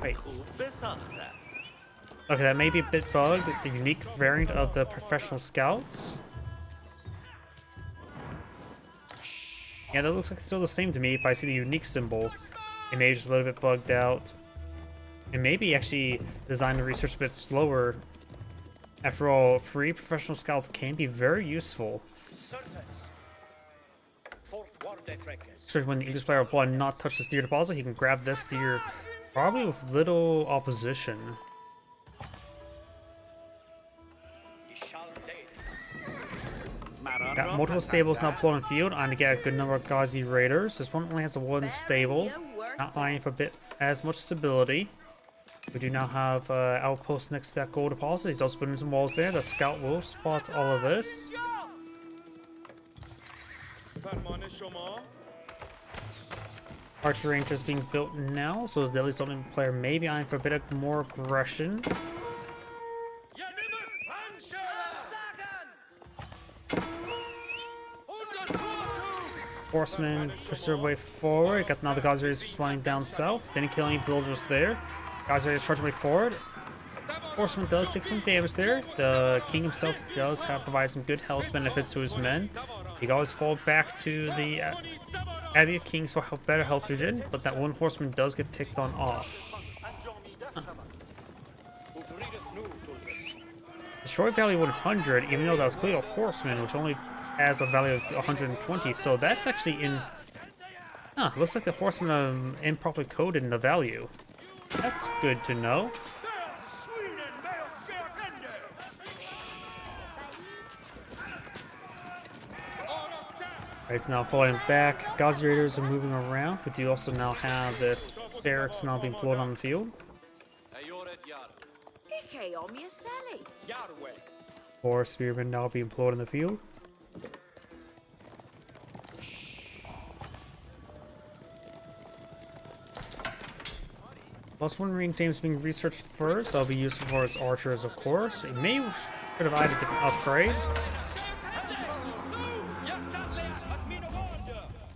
Wait. Okay, that may be a bit bugged, the unique variant of the professional scouts. Yeah, that looks like it's still the same to me, but I see the unique symbol. It may be just a little bit bugged out. And maybe actually design the research a bit slower After all, free professional scouts can be very useful. So when the English player will not touch the steer deposit, he can grab this steer probably with little opposition. Got multiple stables now pulled in field. I'm to get a good number of Ghazi Raiders. This one only has a one stable, not eyeing for a bit as much stability. We do now have outposts next to that gold deposit. He's also putting some walls there. The scout will spot all of this. Archer range is being built now, so the Deadly Something player may be eyeing for a bit of more aggression. Horsemen push their way forward. Got now the Ghazi Raiders responding down south. Didn't kill any villagers there. Ghazi Raiders charge their way forward. Horseman does take some damage there. The king himself does provide some good health benefits to his men. He can always fall back to the Abbey of Kings for better health regen, but that one horseman does get picked on off. Destroy value 100, even though that was clearly a horseman, which only has a value of 120, so that's actually in... Huh, looks like the horseman improperly coded in the value. That's good to know. It's now falling back. Ghazi Raiders are moving around, but you also now have this barracks now being pulled on the field. Four spearmen now being employed in the field. Plus one marine team is being researched first. That'll be useful for his archers, of course. It may could have added a different upgrade.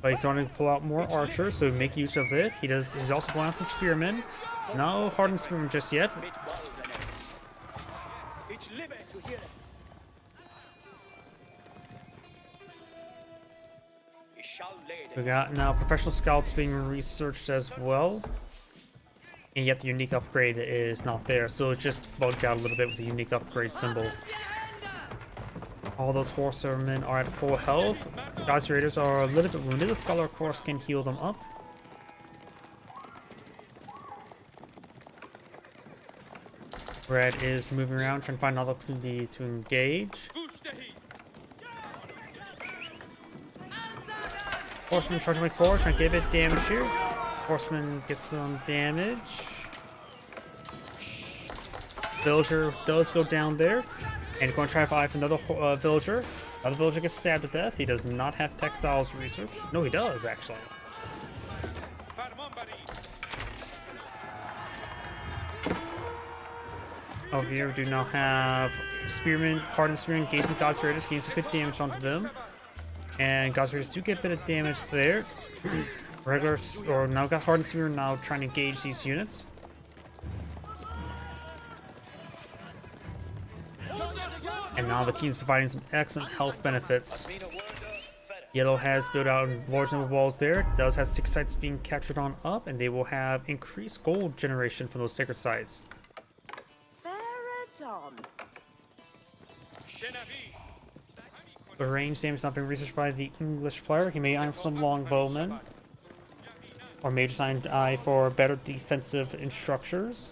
But he's starting to pull out more archers, so make use of it. He's also pulling out some spearmen. No hardened spearmen just yet. We got now professional scouts being researched as well. And yet the unique upgrade is not there, so it's just bugged out a little bit with the unique upgrade symbol. All those horsemen are at full health. Ghazi Raiders are a little bit wounded. The Scholar, of course, can heal them up. Red is moving around, trying to find another opportunity to engage. Horseman charging way forward, trying to get a bit of damage here. Horseman gets some damage. Villager does go down there. And going to try to find another villager. Another villager gets stabbed to death. He does not have textiles research. No, he does, actually. Over here, we do now have spearmen, hardened spearmen, engaging Ghazi Raiders, getting some good damage onto them. And Ghazi Raiders do get a bit of damage there. Regular, or now got hardened spearmen now trying to engage these units. And now the king's providing some excellent health benefits. Yellow has built out a large number of walls there. Does have 6 sites being captured on up, and they will have increased gold generation from those sacred sites. The range damage not being researched by the English player. He may eye for some longbowmen, or may just eye for better defensive structures.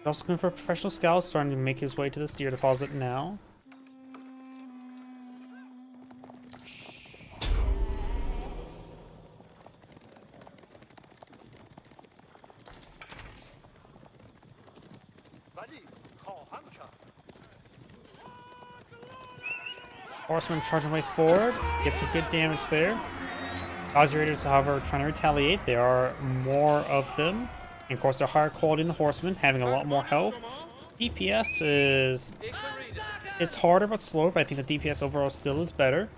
Also looking for professional scouts, starting to make his way to the steer deposit now. Horseman charging way forward, gets some good damage there. Ghazi Raiders, however, trying to retaliate. There are more of them. And of course, they're higher quality than the horsemen, having a lot more health. DPS is... it's harder but slower, but I think the DPS overall still is better.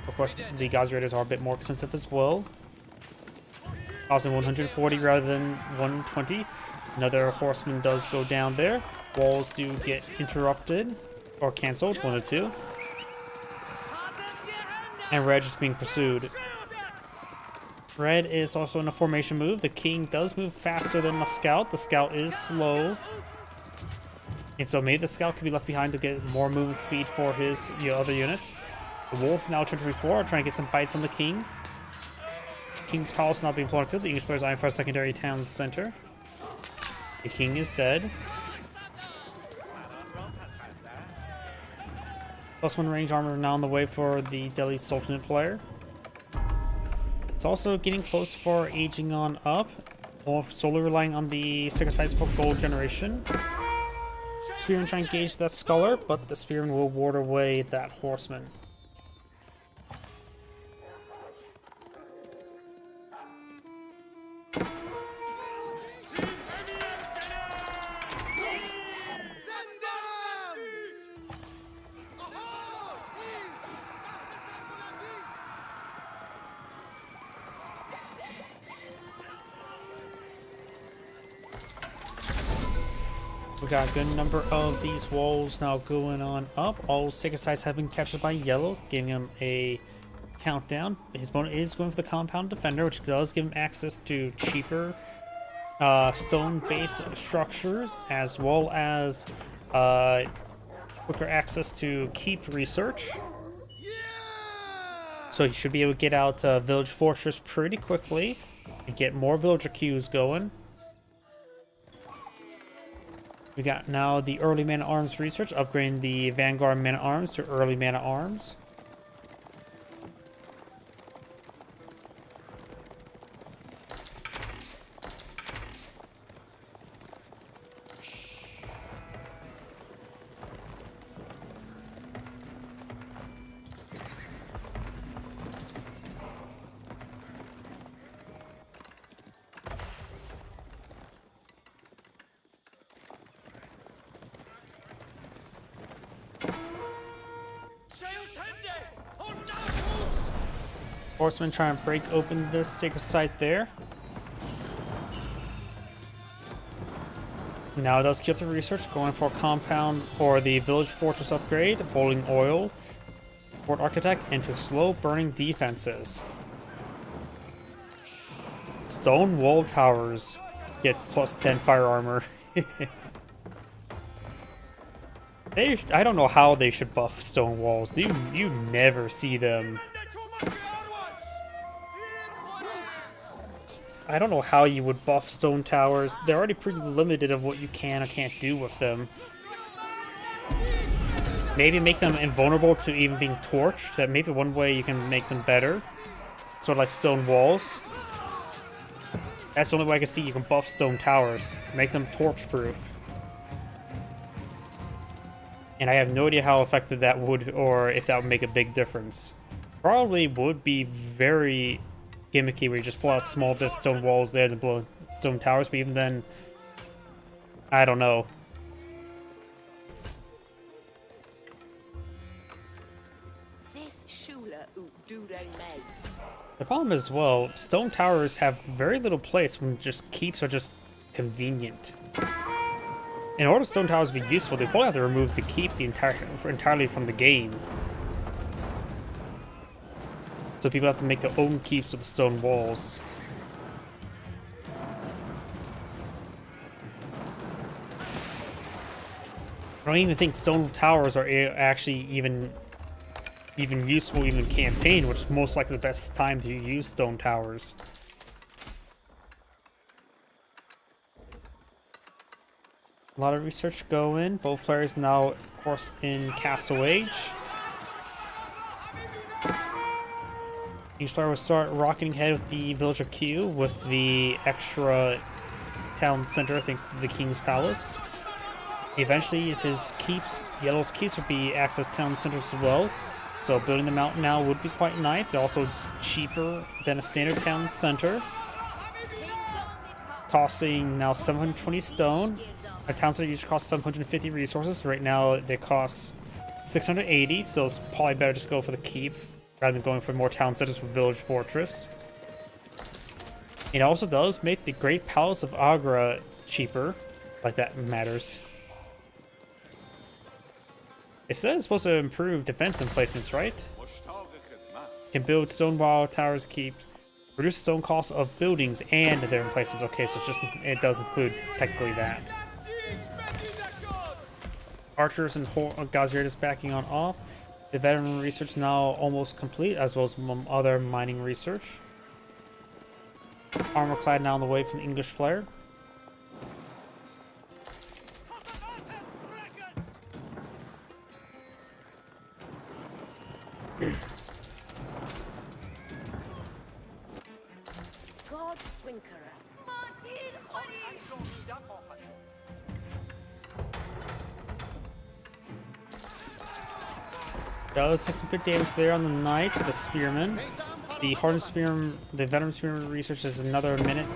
Of course, the Ghazi Raiders are a bit more expensive as well. Costing 140 rather than 120. Another horseman does go down there. Walls do get interrupted, or cancelled, one or two. And Reg is being pursued. Red is also in a formation move. The king does move faster than the scout. The scout is slow. And so maybe the scout could be left behind to get more movement speed for his other units. The wolf now turn 3-4, trying to get some bites on the king. King's Palace not being blown field. The English players eyeing for a secondary town center. The king is dead. +1 range armor now on the way for the Delhi Sultanate player. It's also getting close for aging on up. More solely relying on the Sacred Sites for gold generation. Spearman trying to engage that scholar, but the Spearman will ward away that horseman. We got a good number of these walls now going on up. All Sacred Sites have been captured by yellow, giving him a countdown. His opponent is going for the Compound Defender, which does give him access to cheaper stone-based structures, as well as quicker access to keep research. So he should be able to get out Village Fortress pretty quickly and get more villager queues going. We got now the early man-at-arms research, upgrading the Vanguard man-at-arms to early man-at-arms. Horsemen trying to break open this sacred site there. Now it does keep the research, going for compound or the village fortress upgrade, bowling oil, fort architect, into slow burning defenses. Stone wall towers gets +10 fire armor. I don't know how they should buff stone walls. You never see them. I don't know how you would buff stone towers. They're already pretty limited of what you can or can't do with them. Maybe make them invulnerable to even being torched. That maybe one way you can make them better. Sort of like stone walls. That's the only way I can see you can buff stone towers. Make them torch proof. And I have no idea how effective that would, or if that would make a big difference. Probably would be very gimmicky where you just pull out small bits of stone walls there and blow stone towers, but even then, I don't know. The problem is, well, stone towers have very little place when just keeps are just convenient. In order for stone towers to be useful, they probably have to remove the keep entirely from the game. So people have to make their own keeps with the stone walls. I don't even think stone towers are actually even useful even in campaign, which is most likely the best time to use stone towers. A lot of research going. Both players now, of course, in Castle Age. Each player will start rocketing ahead with the villager queue with the extra town center thanks to the King's Palace. Eventually, his keeps, Yellow's keeps, would be access town centers as well. So building them out now would be quite nice. They're also cheaper than a standard town center. Costing now 720 stone. A town center usually costs 750 resources. Right now they cost 680, so it's probably better just go for the keep rather than going for more town centers with village fortress. It also does make the Great Palace of Agra cheaper, like that matters. It says it's supposed to improve defense emplacements, right? Can build stone wall towers, keep Reduce its own cost of buildings and their emplacements. Okay, so it does include technically that. Archers and Gaziers backing on off. The veteran research now almost complete, as well as other mining research. Armor clad now on the way from the English player. God Swinkerer. Does take some good damage there on the knight with the spearman. The hardened spearman, the veteran spearman research is another minute,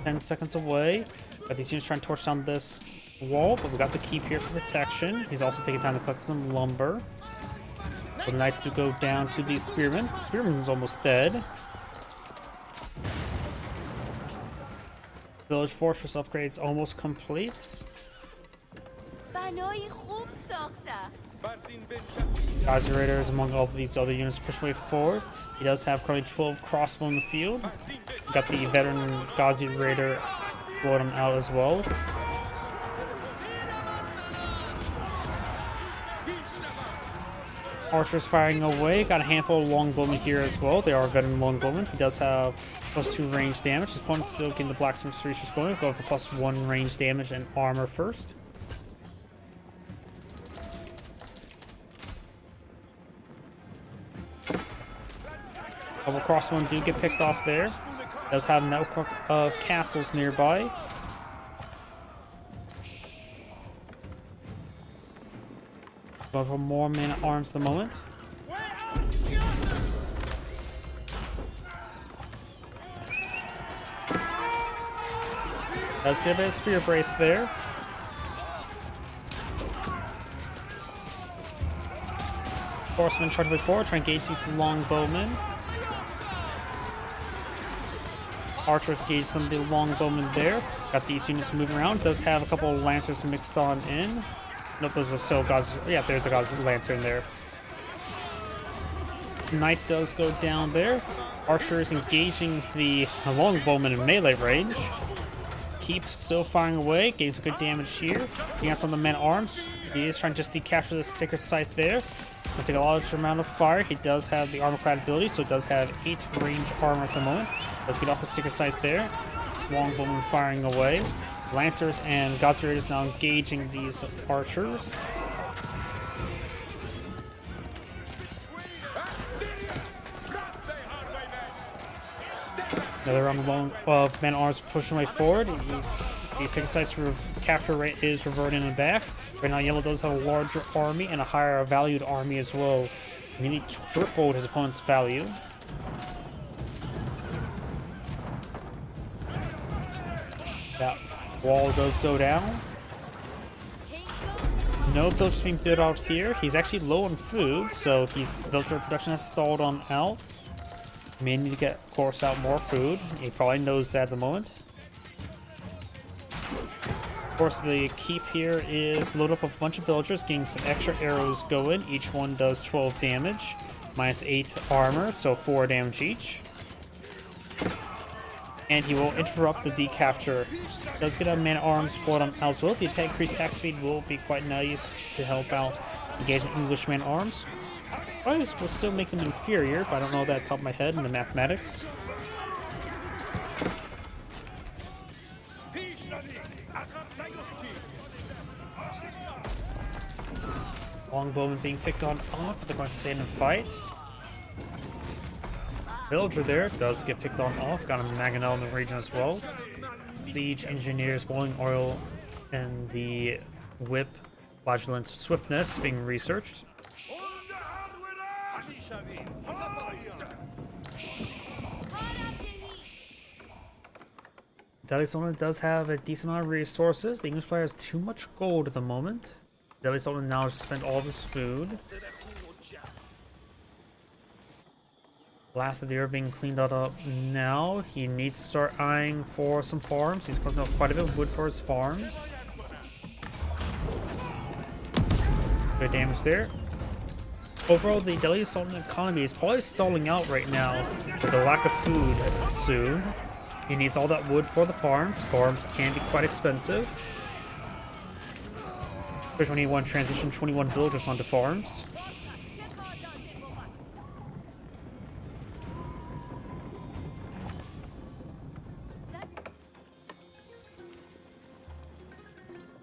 10 seconds away. Got these units trying to torch down this wall, but we got the keep here for protection. He's also taking time to collect some lumber. For the knights to go down to the spearman. The spearman's almost dead. Village fortress upgrades almost complete. Gazi Raiders among all of these other units push way forward. He does have currently 12 crossbow in the field. We got the veteran Gazi Raider blowing him out as well. Archers firing away. Got a handful of longbowmen here as well. They are veteran longbowmen. He does have +2 range damage. His opponent's still getting the blacksmith research going. Go for +1 range damage and armor first. Couple crossbowmen do get picked off there. Does have a network of castles nearby. Going for more men at arms at the moment. Does get a bit of spear brace there. Horsemen charge way forward, try and engage these longbowmen. Archers engage some of the longbowmen there. Got these units moving around. Does have a couple of lancers mixed on in. Nope, those are still Gazi. Yeah, there's a Gazi lancer in there. Knight does go down there. Archers engaging the longbowmen in melee range. Keep still firing away, getting some good damage here. He has some of the men at arms. He is trying to just decapture the sacred site there. He'll take a large amount of fire. He does have the armor clad ability, so it does have 8 range armor at the moment. Let's get off the secret site there. Longbowmen firing away. Lancers and Gazi Raiders now engaging these archers. Another round of men at arms pushing way forward. The secret site's capture rate is reverting in the back. Right now, Yellow does have a larger army and a higher valued army as well. Nearly tripled his opponent's value. That wall does go down. No villagers being built out here. He's actually low on food, so his villager production has stalled on out. May need to get, of course, out more food. He probably knows that at the moment. Of course, the keep here is load up a bunch of villagers, getting some extra arrows going. Each one does 12 damage, minus 8 armor, so 4 damage each. And he will interrupt the decapture. Does get a man at arms pulled on as well. The attack increased attack speed will be quite nice to help out engaging English man at arms. Probably will still make them inferior, but I don't know that top of my head in the mathematics. Longbowman being picked on off, but they're going to stand and fight. Villager there does get picked on off. Got a Mangonel in the region as well. Siege engineers, boiling oil, and the whip, flagellant swiftness being researched. Deadly Sultan does have a decent amount of resources. The English player has too much gold at the moment. Deadly Sultan now has spent all of his food. Last of the year being cleaned up now. He needs to start eyeing for some farms. He's collecting up quite a bit of wood for his farms. Good damage there. Overall, the Delhi Sultan economy is probably stalling out right now with the lack of food soon. He needs all that wood for the farms. Farms can be quite expensive. Especially when you want to transition 21 villagers onto farms.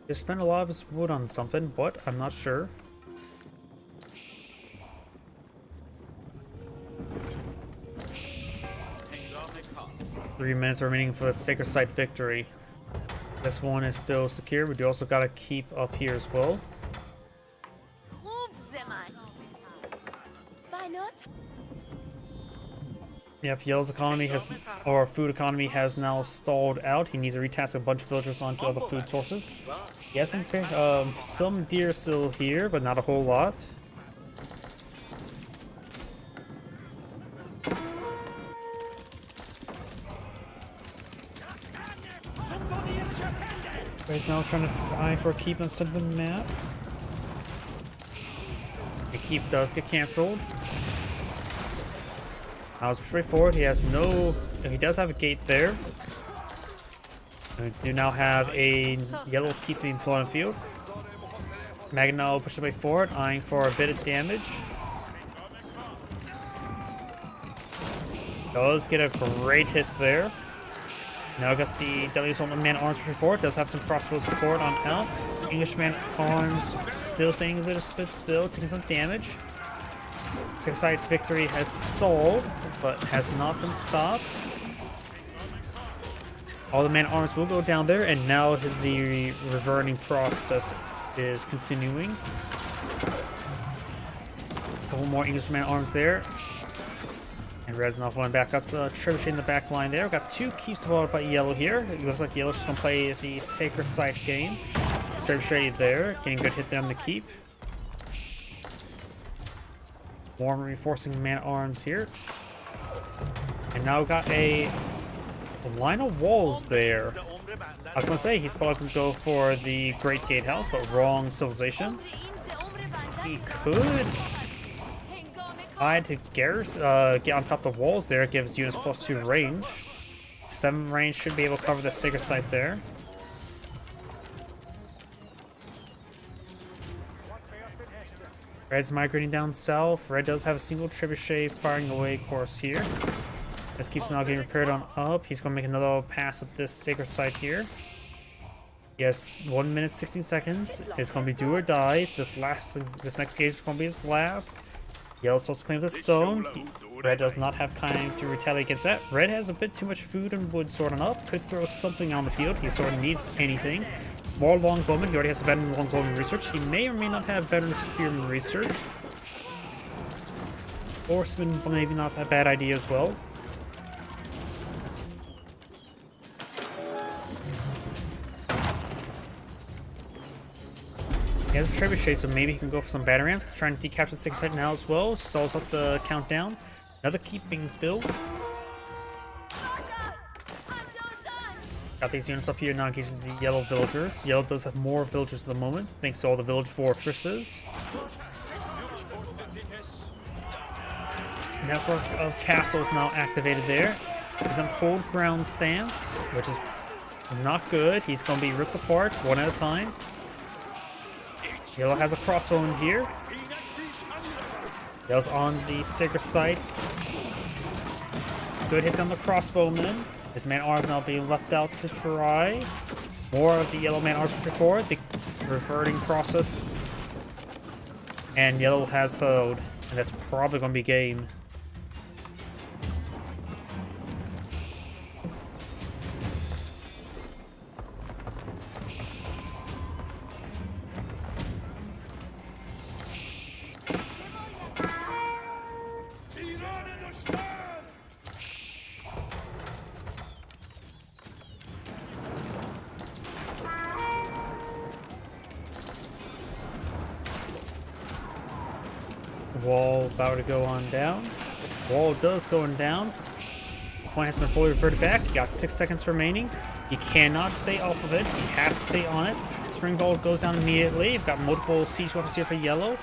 He spent a lot of his wood on something, but I'm not sure. Three minutes remaining for the Sacred Site victory. This one is still secure. We do also gotta keep up here as well. Yep, Yellow's economy has, or food economy has now stalled out. He needs to retask a bunch of villagers onto other food sources. Yes, some deer still here, but not a whole lot. He's now trying to eye for a keep on the map. The keep does get cancelled. Now it's straightforward. He does have a gate there. We do now have a yellow keep being put on the field. Magno pushes way forward, eyeing for a bit of damage. Does get a great hit there. Now we got the Delhi Sultan man-at-arms pushing forward. Does have some crossbow support on out. English man-at-arms still staying a little bit still, taking some damage. Sacred Site's victory has stalled, but has not been stopped. All the man-at-arms will go down there, and now the reverting process is continuing. A couple more English man-at-arms there. And Reznov going back. That's a trebuchet in the back line there. We've got two keeps followed by Yellow here. It looks like Yellow's just going to play the Sacred Site game. Trebuchet there, getting a good hit there on the keep. More reinforcing man-at-arms here. And now we've got a line of walls there. I was going to say, he's probably going to go for the Great Gatehouse, but wrong civilization. He could try to get on top of the walls there. It gives units +2 range. 7 range should be able to cover the Sacred Site there. Red's migrating down south. Red does have a single trebuchet firing away course here. This keeps now getting repaired on up. He's going to make another pass at this Sacred Site here. Yes, 1 minute 16 seconds. It's going to be do or die. This next gauge is going to be his last. Yellow's supposed to claim the stone. Red does not have time to retaliate against that. Red has a bit too much food and wood sorted up. Could throw something on the field. He sort of needs anything. More longbowmen. He already has a veteran longbowman research. He may or may not have veteran spearman research. Horseman, maybe not a bad idea as well. He has a trebuchet, so maybe he can go for some batter ramps. Trying to decapture the Sacred Site now as well. Stalls up the countdown. Another keep being built. Got these units up here now engaging the Yellow villagers. Yellow does have more villagers at the moment, thanks to all the village fortresses. Network of castles now activated there. He's on hold ground stance, which is not good. He's going to be ripped apart one at a time. Yellow has a crossbow in here. Yellow's on the Sacred Site. Good hits on the crossbowmen. His man-at-arms now being left out to dry. More of the Yellow man-at-arms pushing forward. The reverting process. And Yellow has bowed. And that's probably going to be game. Wall about to go on down. Wall does going down. The point has been fully reverted back. He got 6 seconds remaining. He cannot stay off of it. He has to stay on it. Spring Ball goes down immediately. We've got multiple siege weapons here for Yellow.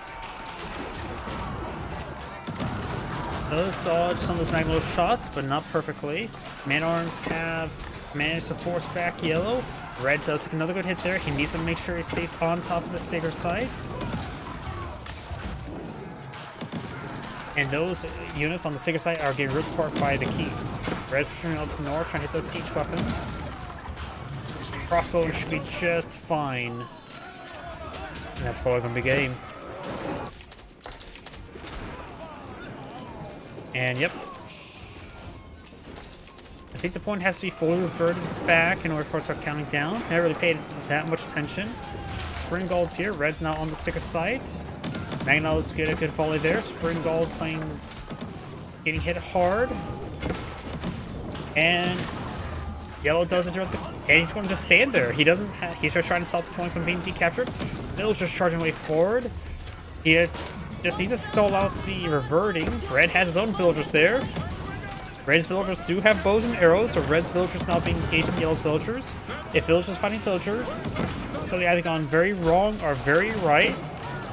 Does dodge some of those Magneto shots, but not perfectly. Man-Arms have managed to force back Yellow. Red does take another good hit there. He needs to make sure he stays on top of the Sacred Site. And those units on the Sacred Site are getting ripped apart by the keeps. Red's pushing up north, trying to hit those siege weapons. Crossbow should be just fine. And that's probably going to be game. And yep. I think the point has to be fully reverted back in order for us to start counting down. Never really paid that much attention. Spring Gold's here. Red's now on the Sacred Site. Magneto's get a good volley there. Spring Gold getting hit hard. And Yellow does it direct, and he's going to just stand there. He's just trying to stop the point from being decaptured. Bill's just charging way forward. He just needs to stall out the reverting. Red has his own villagers there. Red's villagers do have bows and arrows, so Red's villagers now being engaged in Yellow's villagers. If villagers fighting villagers, so they either gone very wrong or very right.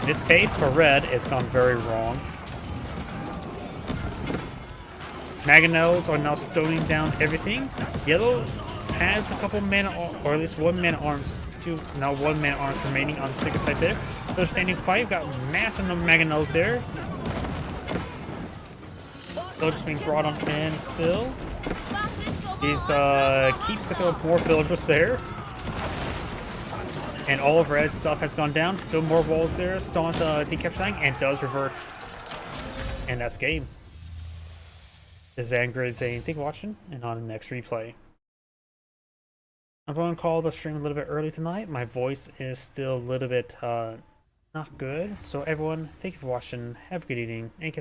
In this case, for Red, it's gone very wrong. Magnetos are now stoning down everything. Yellow has a couple mana, or at least one Man-at-Arms, one Man-at-Arms remaining on the Sacred Site there. Those standing fight, got massive number of Magnetos there. They're just being brought on in still. He's keeps the field more villagers there. And all of Red's stuff has gone down. Build more walls there, still on the decapturing, and does revert. And that's game. This is Angry Zane. Thank you for watching, and on the next replay. I'm going to call the stream a little bit early tonight. My voice is still a little bit not good. So everyone, thank you for watching. Have a good evening, and